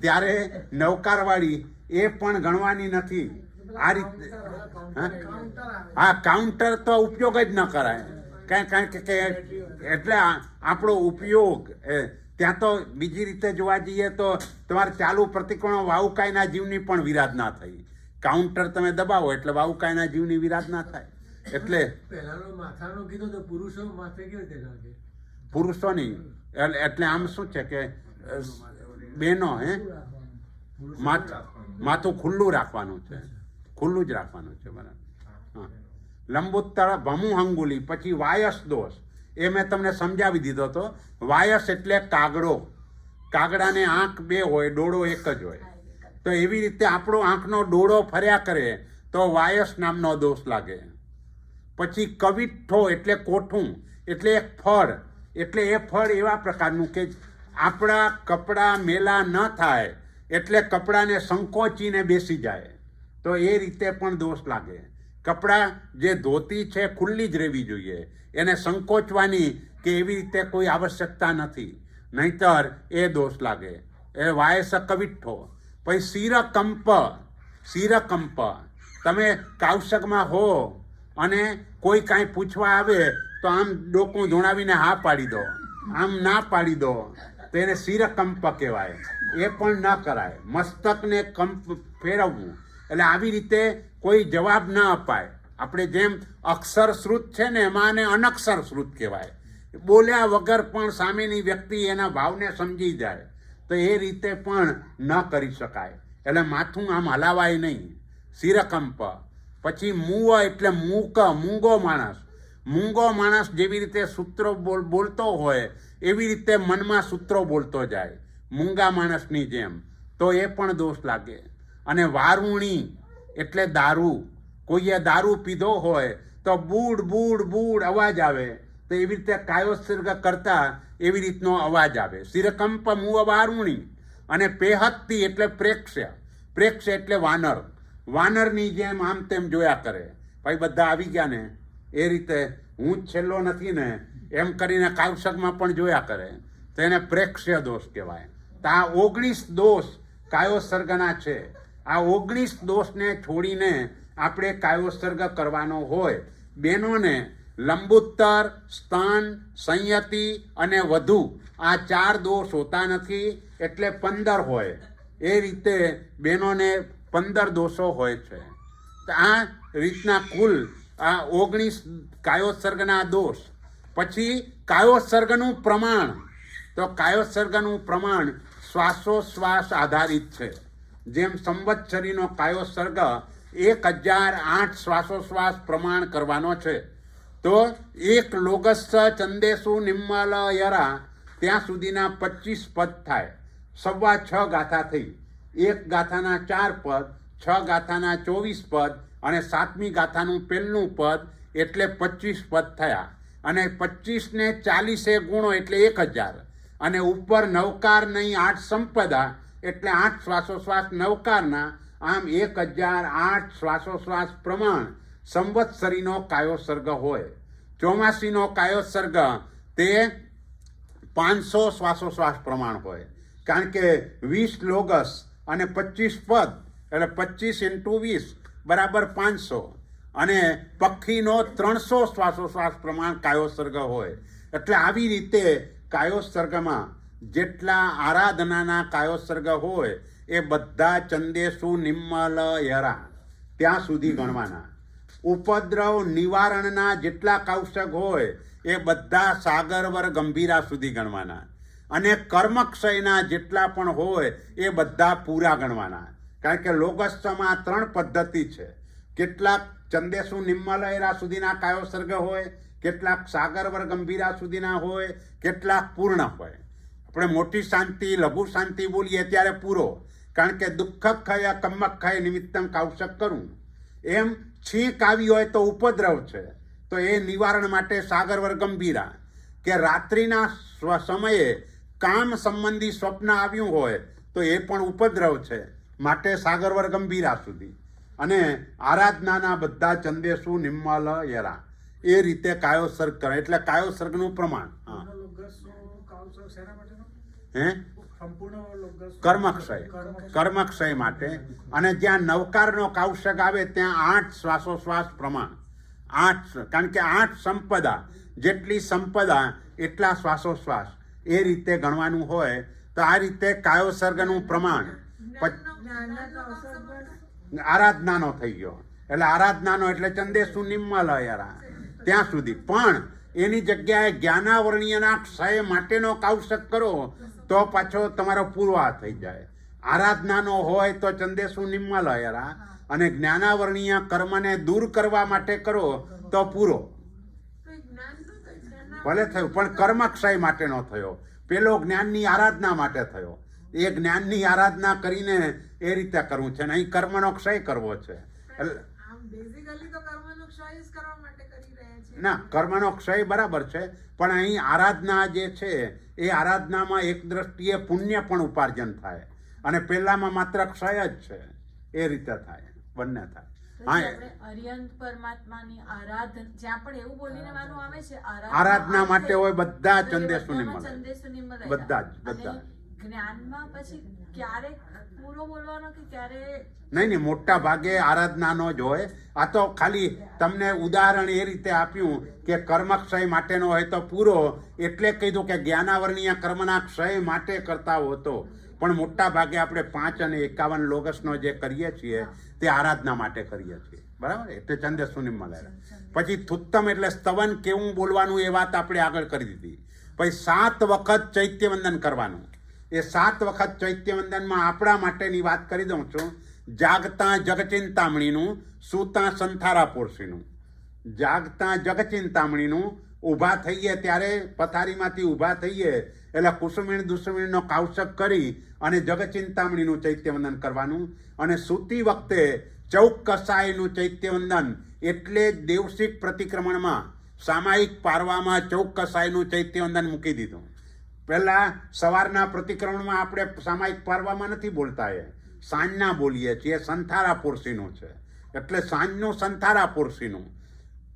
ત્યારે નવકારવાળી એ પણ ગણવાની નથી. આ રીતે હા, કાઉન્ટર તો ઉપયોગ જ ન કરાય, કારણ કે એટલે આપણો ઉપયોગ ત્યાં તો બીજી રીતે જોવા જઈએ તો તમારે ચાલુ પ્રતિક્રમણ વાવુકાયના જીવની પણ વિરાધના થઈ. કાઉન્ટર તમે દબાવો એટલે વાવુકાયના જીવની વિરાધના થાય. એટલે પહેલાનો માથાનો કીધો તો પુરુષો માથે કેવી રીતે લાગે? પુરુષોની એટલે આમ શું છે કે બેનો માથું ખુલ્લું રાખવાનું છે, ખુલ્લું જ રાખવાનું છે. બરાબર. હા. લંબોત્તર ભમુ અંગુલી, પછી વાયસ દોષ એ મેં તમને સમજાવી દીધો હતો. વાયસ એટલે કાગડો. કાગડાને આંખ બે હોય, ડોળો એક જ હોય. તો એવી રીતે આપણો આંખનો ડોળો ફર્યા કરે તો વાયસ નામનો દોષ લાગે. પછી કવિઠ્ઠો એટલે કોઠું, એટલે એક ફળ, એટલે એ ફળ એવા પ્રકારનું કે આપણા કપડાં મેલા ન થાય એટલે કપડાને સંકોચીને બેસી જાય, તો એ રીતે પણ દોષ લાગે. કપડાં જે ધોતી છે ખુલ્લી જ રહેવી જોઈએ, એને સંકોચવાની કે એવી રીતે કોઈ આવશ્યકતા નથી, નહીતર એ દોષ લાગે. એ વાયસ કવિઠ્ઠો. પછી શિરકંપ, તમે કાવસકમાં હો અને કોઈ કાંઈ પૂછવા આવે તો આમ ડોકું ધોણાવીને હા પાડી દો, આમ ના પાડી દો, તો એને શિરકંપ કહેવાય. એ પણ ન કરાય. મસ્તકને કંપ ફેરવવું, એટલે આવી રીતે કોઈ જવાબ ન અપાય. આપણે જેમ અક્ષર શ્રુત છે ને એમાં આને અનક્ષર શ્રુત કહેવાય. બોલ્યા વગર પણ સામેની વ્યક્તિ એના ભાવને સમજી જાય, તો એ રીતે પણ ન કરી શકાય. એટલે માથું આમ હલાવાય નહીં. શિરકંપ. પછી મૂવ એટલે મૂંગો માણસ. મૂંગો માણસ જેવી રીતે સૂત્રો બોલતો હોય એવી રીતે મનમાં સૂત્રો બોલતો જાય, મૂંગા માણસની જેમ, તો એ પણ દોષ લાગે. અને વારુણી એટલે દારૂ. કોઈએ દારૂ પીધો હોય તો બૂડ બૂડ બૂડ અવાજ આવે, તો એવી રીતે કાયોત્સર્ગ કરતા એવી રીતનો અવાજ આવે. શિરકંપ મુવ વારુણી. અને પેહત્તી એટલે પ્રેક્ષ્ય. પ્રેક્ષ્ય એટલે વાનર. વાનરની જેમ આમ તેમ જોયા કરે. ભાઈ બધા આવી ગયા ને, એ રીતે હું જ છેલ્લો નથી ને એમ કરીને કાવસકમાં પણ જોયા કરે, તો એને પ્રેક્ષ્ય દોષ કહેવાય. તો આ 19 દોષ કાયોત્સર્ગના છે. આ 19 દોષને છોડીને આપણે કાયોત્સર્ગ કરવાનો હોય. બહેનોને લંબોત્તર, સ્તન, સંયતિ અને વધુ આ 4 દોષ હોતા નથી, એટલે 15 હોય. એ રીતે બહેનોને 15 દોષો હોય છે. તો આ રીતના કુલ આ 19 કાયોત્સર્ગના દોષ. પછી કાયોત્સર્ગનું પ્રમાણ. તો કાયોત્સર્ગનું પ્રમાણ શ્વાસોશ્વાસ આધારિત છે. જેમ સંવત્સરીનો કાયોત્સર્ગ 1008 શ્વાસોશ્વાસ પ્રમાણ કરવાનો છે, તો એક લોગસ્સ ચંદેસુ નિમ્મલ યરા ત્યાં સુધીના 25 પદ થાય. 6.25 ગાથા થઈ. 1 ગાથાના 4 પદ, 6 ગાથાના 24 પદ અને 7મી ગાથાનું પહેલું પદ, એટલે 25 પદ થયા. અને 25 ને 40 ગુણો એટલે 1000. અને ઉપર નવકાર નહીં 8 સંપદા એટલે 8 શ્વાસોશ્વાસ નવકારના. આમ 1008 શ્વાસોશ્વાસ પ્રમાણ સંવત્સરીનો કાયોત્સર્ગ હોય. ચોમાસીનો કાયોત્સર્ગ તે 500 શ્વાસોશ્વાસ પ્રમાણ હોય, કારણ કે 20 લોગસ અને 25 પદ એટલે 25 × 20 બરાબર 500. અને પક્ષીનો 300 શ્વાસોશ્વાસ પ્રમાણ કાયોત્સર્ગ હોય. એટલે આવી રીતે કાયોત્સર્ગમાં જેટલા આરાધનાના કાયોત્સર્ગ હોય એ બધા ચંદેસુ નિમ્મલ યરા ત્યાં સુધી ગણવાના. ઉપદ્રવ નિવારણના જેટલા કાયોત્સર્ગ હોય એ બધા સાગરવર ગંભીરા સુધી ગણવાના. અને કર્મક્ષયના જેટલા પણ હોય એ બધા પૂરા ગણવાના. કારણ કે લોગસ્થમાં 3 પદ્ધતિ છે. કેટલાક ચંદેસુ નિમ્મલયરા સુધીના કાયોત્સર્ગ હોય, કેટલાક સાગરવર ગંભીરા સુધીના હોય, કેટલાક પૂર્ણ હોય. આપણે મોટી શાંતિ, લઘુ શાંતિ બોલીએ ત્યારે પૂરો, કારણ કે દુઃખક્ષય કમ્મક્ષય નિમિત્તમ કાવસક કરું. એમ છીંક આવી હોય તો ઉપદ્રવ છે, તો એ નિવારણ માટે સાગરવર ગંભીરા. કે રાત્રિના સમયે કામ સંબંધી સ્વપ્ન આવ્યું હોય તો એ પણ ઉપદ્રવ છે, માટે સાગરવર ગંભીરા સુધી. અને આરાધનાના બધા ચંદેસુ નિમ્મલ યરા એ રીતે કાયોત્સર્ગ કરે. એટલે કાયોત્સર્ગનું પ્રમાણ. હા, કર્મક્ષય માટે. અને જ્યાં નવકારનો કાવસક આવે ત્યાં 8 શ્વાસોશ્વાસ પ્રમાણ. 8, કારણ કે 8 સંપદા, જેટલી સંપદા એટલા શ્વાસોશ્વાસ. એ રીતે ગણવાનું હોય તો આ રીતે કાયોસર્ગનું પ્રમાણ આરાધનાનો થઈ ગયો. એટલે આરાધનાનો એટલે ચંદેસુ નિમ્મલયરા ત્યાં સુધી. પણ એની જગ્યાએ જ્ઞાનાવર્ણ્યના ક્ષય માટેનો કાવસક કરો તો પાછો તમારો પૂર્વા થઈ જાય. આરાધનાનો હોય તો ચંદેસુ નિમ્મલયરા અને જ્ઞાનાવર્ણીય કર્મને દૂર કરવા માટે કરો તો પૂરો. ભલે થયું પણ કર્મ ક્ષય માટેનો થયો. પેલો જ્ઞાનની આરાધના માટે થયો. એ જ્ઞાનની આરાધના કરીને એ રીતે કરવું છે ને અહીં કર્મનો ક્ષય કરવો છે. ના, કર્મનો ક્ષય બરાબર છે પણ અહીં આરાધના જે છે એ આરાધનામાં એક દ્રષ્ટિએ પુણ્ય પણ ઉપાર્જન થાય અને પેલામાં માત્ર ક્ષય જ છે. એ રીતે થાય, બંને થાય. અર્યંત પરમાત્માની જ્યાં પણ એવું બોલીને માનવું આવે છે આરાધના માટે હોય બધા ચંદેસુની મળે, ચંદેસુની બધા જ. જ્ઞાનમાં પછી ક્યારે પૂરો બોલવાનો કે ક્યારે નહીં, મોટા ભાગે આરાધનાનો જ હોય. આ તો ખાલી તમને ઉદાહરણ એ રીતે આપ્યું કે કર્મક્ષય માટેનો હોય તો પૂરો, એટલે કીધું કે જ્ઞાનાવર્ણીય કર્મના ક્ષય માટે કરતા હોતો. પણ મોટા ભાગે આપણે 5 અને 51 લોગસનો જે કરીએ છીએ તે આરાધના માટે કરીએ છીએ, બરાબર? એટલે ચંદેસુની મળે. પછી થુત્તમ એટલે સ્તવન કેવું બોલવાનું એ વાત આપણે આગળ કરી દીધી. પછી 7 વખત ચૈત્યવંદન કરવાનું. એ 7 વખત ચૈત્યવંદનમાં આપણા માટેની વાત કરી દઉં છું. જાગતા જગચિંતામણીનું, સૂતા સંથારા પોરસીનું. જાગતા જગચિંતામણીનું, ઊભા થઈએ ત્યારે પથારીમાંથી ઊભા થઈએ એટલે કુસુમીણ દુસુમીણનો કાવસક કરી અને જગચિંતામણીનું ચૈત્યવંદન કરવાનું. અને સૂતી વખતે ચૌક કસાયનું ચૈત્યવંદન એટલે જ દેવસિક પ્રતિક્રમણમાં સામાયિક પારવામાં ચૌક કસાયનું ચૈત્યવંદન મૂકી દીધું. પહેલાં સવારના પ્રતિક્રમણમાં આપણે સામાયિક પારવામાં નથી બોલતા, એ સાંજના બોલીએ છીએ. સંથારા પોરસીનું છે એટલે સાંજનું સંથારા પોરસીનું.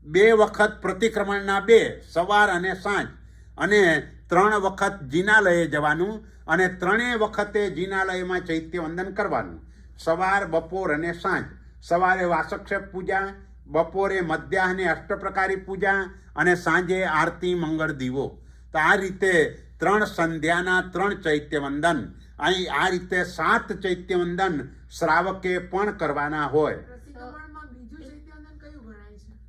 2 વખત પ્રતિક્રમણના 2, સવાર અને સાંજ. અને 3 વખત જિનાલયે જવાનું અને 3 વખતે જિનાલયમાં ચૈત્યવંદન કરવાનું. સવાર, બપોર અને સાંજ. સવારે વાસક્ષેપ પૂજા, બપોરે મધ્યાહને અષ્ટપ્રકારી પૂજા અને સાંજે આરતી મંગળ દીવો. તો આ રીતે 3 સંધ્યાના 3 ચૈત્યવંદન. અહીં આ રીતે 7 ચૈત્યવંદન શ્રાવકે પણ કરવાના હોય.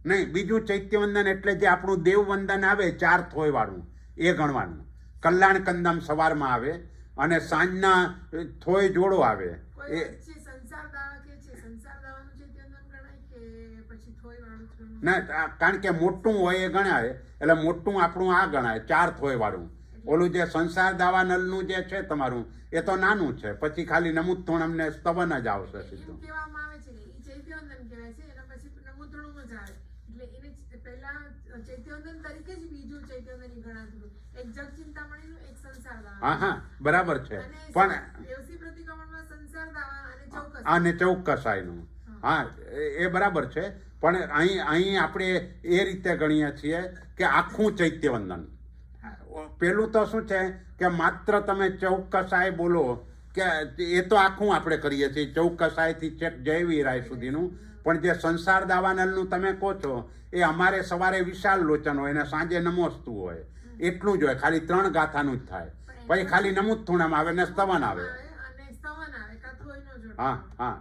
નહીં, બીજું ચૈત્યવંદન એટલે જે આપણું દેવવંદન આવે 4 થોય વાળું એ ગણવાનું. કલ્યાણ કંદમ સવારમાં આવે અને સાંજના થોય જોડો આવે. એ ના, કારણ કે મોટું હોય એ ગણાય એટલે મોટું આપણું આ ગણાય 4 થોય વાળું. ઓલું જે સંસાર દાવા નલનું જે છે તમારું એ તો નાનું છે. પછી ખાલી નમુત્તોણમ ને સ્તવન જ આવશે સીધું. હા હા, બરાબર છે. પણ અને ચૌક કસાયનું, હા એ બરાબર છે. પણ અહીં આપણે એ રીતે ગણીએ છીએ કે આખું ચૈત્યવંદન. પેલું તો શું છે કે માત્ર તમે ચૌક કસાય બોલો કે એ તો આખું આપણે કરીએ છીએ ચૌક કસાયથી ચેક જયવીરાય સુધીનું. પણ જે સંસાર દાવાનલનું તમે કહો છો એ અમારે સવારે વિશાલ લોચન હોય અને સાંજે નમોસ્તુ હોય, એટલું જ હોય. ખાલી 3 ગાથાનું જ થાય. પછી ખાલી નમુત્થુણમ આવે ને સ્તવન આવે. હા હા,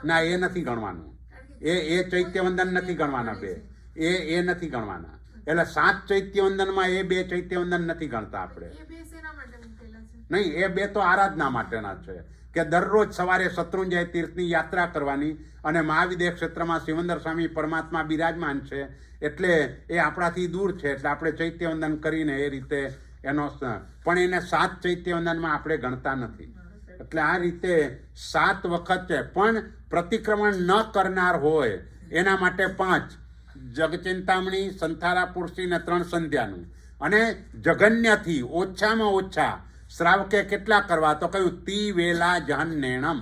ના એ નથી ગણવાનું. એ ચૈત્યવંદન નથી ગણવાના 2. એ નથી ગણવાના. એટલે 7 ચૈત્યવંદનમાં એ 2 ચૈત્યવંદન નથી ગણતા આપણે. નહીં, એ 2 તો આરાધના માટેના છે કે દરરોજ સવારે શત્રુંજય તીર્થની યાત્રા કરવાની અને મહાવિદ્ય ક્ષેત્રમાં સિવંદર સ્વામી પરમાત્મા બિરાજમાન છે એટલે એ આપણાથી દૂર છે એટલે આપણે ચૈત્યવંદન કરીને એ રીતે એનો. પણ એને 7 ચૈત્યવંદનમાં આપણે ગણતા નથી. એટલે આ રીતે 7 વખત છે. પણ પ્રતિક્રમણ ન કરનાર હોય એના માટે 5 જગચિંતામણી, સંથારા પુરુષી ને 3 સંધ્યાનું. અને જગન્યથી ઓછામાં ઓછા શ્રાવકે કેટલા કરવા તો કહ્યું તી વેલા જહન્નેણમ.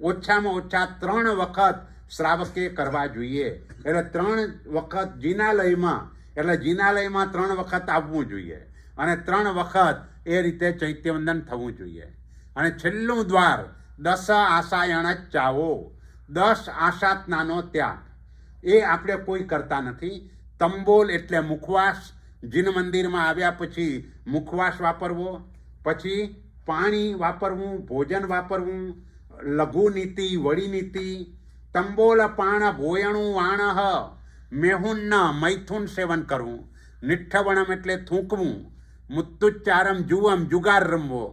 ઓછામાં ઓછા 3 વખત શ્રાવકે કરવા જોઈએ. એટલે 3 વખત જિનાલયમાં, એટલે જિનાલયમાં 3 વખત આવવું જોઈએ અને 3 વખત એ રીતે ચૈત્યવંદન થવું જોઈએ. અને છેલ્લું દ્વાર 10 આશાયણ જ ચાવો, 10 આશાત્નાનો ત્યાગ. એ આપણે કોઈ કરતા નથી. તંબોલ એટલે મુખવાસ. જીન મંદિરમાં આવ્યા પછી મુખવાસ વાપરવો, પછી પાણી વાપરવું, ભોજન વાપરવું, લઘુ નીતિ, વળી નીતિ. તંબોલ પાણ ભોયણું વાણહ મેહુન્ન મૈથુન સેવન કરવું. નિઠ્ઠવણમ એટલે થૂંકવું. મુત્તુચ્ચારમ જુવમ જુગાર રમવો.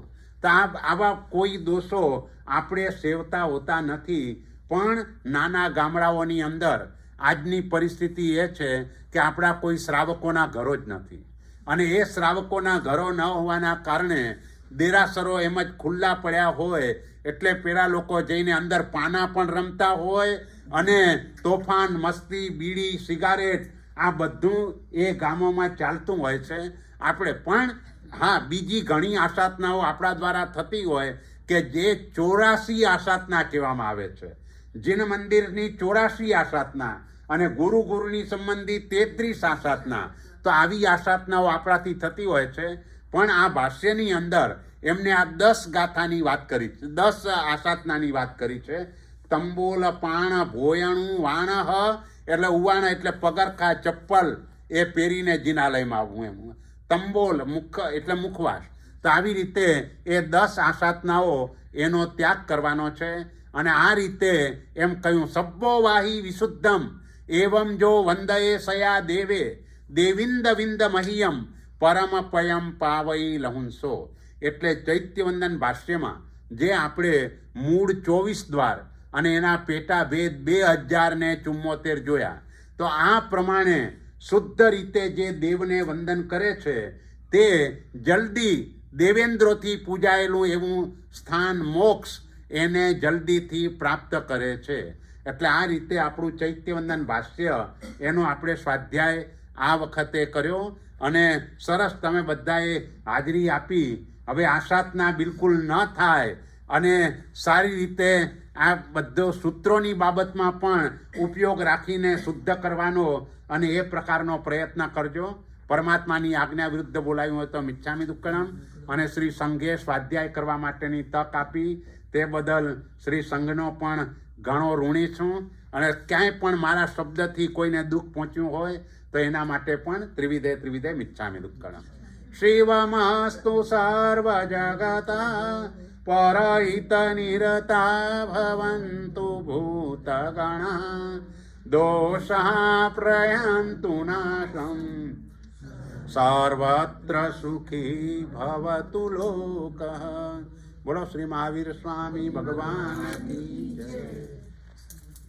તો આવા કોઈ દોષો આપણે સેવતા હોતા નથી. પણ નાના ગામડાઓની અંદર આજની પરિસ્થિતિ એ છે કે આપણા કોઈ શ્રાવકોના ઘરો જ નથી, અને એ શ્રાવકોના ઘરો ન હોવાના કારણે દેરાસરો એમ જ ખુલ્લા પડ્યા હોય એટલે પેલા લોકો જઈને અંદર પાના પણ રમતા હોય, અને તોફાન, મસ્તી, બીડી, સિગારેટ આ બધું એ ગામોમાં ચાલતું હોય છે. આપણે પણ હા, બીજી ઘણી આસાધનાઓ આપણા દ્વારા થતી હોય કે જે 84 આસાધના કહેવામાં આવે છે. જીન મંદિરની 84 આસાધના અને ગુરુની સંબંધી 33 આસાધના. તો આવી આસાધનાઓ આપણાથી થતી હોય છે. પણ આ ભાષ્યની અંદર એમને આ 10 ગાથાની વાત કરી છે, 10 આસાધનાની વાત કરી છે. તંબોલ પાણ ભોયણું વાણહ એટલે ઉવાણ એટલે પગરખા, ચપ્પલ એ પહેરીને જિનાલયમાં આવવું એમ. તંબોલ મુખ એટલે મુખવાસ. તો આવી રીતે એ 10 આસાધનાઓ એનો ત્યાગ કરવાનો છે. અને આ રીતે એમ કહ્યું, સબ્બો વાહી વિશુદ્ધમ એવમ જો વંદયે સયા દેવે દેવિંદ વિંદ મહિયમ પરમ પયમ પાવઈ લહુંસો. એટલે ચૈત્યવંદન ભાષ્યમાં જે આપણે મૂળ 24 દ્વાર અને એના પેટા ભેદ 2074 જોયા, તો આ પ્રમાણે શુદ્ધ રીતે જે દેવને વંદન કરે છે તે જલ્દી દેવેન્દ્રોથી પૂજાયેલું એવું સ્થાન મોક્ષ એને જલ્દીથી પ્રાપ્ત કરે છે. એટલે આ રીતે આપણું ચૈત્યવંદન ભાષ્ય એનો આપણે સ્વાધ્યાય આ વખતે કર્યો, અને સરસ તમે બધાએ હાજરી આપી. હવે આસાધના બિલકુલ ન થાય અને સારી રીતે આ બધો સૂત્રોની બાબતમાં પણ ઉપયોગ રાખીને શુદ્ધ કરવાનો અને એ પ્રકારનો પ્રયત્ન કરજો. પરમાત્માની આજ્ઞા વિરુદ્ધ બોલાયું હોય તો મિચ્છામિ દુક્કડમ. અને શ્રી સંઘે સ્વાધ્યાય કરવા માટેની તક આપી તે બદલ શ્રી સંઘનો પણ ઘણો ઋણી છું. અને ક્યાંય પણ મારા શબ્દથી કોઈને દુઃખ પહોંચ્યું હોય તો એના માટે પણ ત્રિવિધે મિચ્છામિ દુક્કડમ. શિવમસ્તુ સર્વ જગતા પરહિત નિરતા ભવન્તુ ભૂતગણા દોષા પ્રયન્તુ નાશમ સર્વત્ર સુખી ભવતુ લોકઃ. બોલો શ્રી મહાવીર સ્વામી ભગવાન કી જય.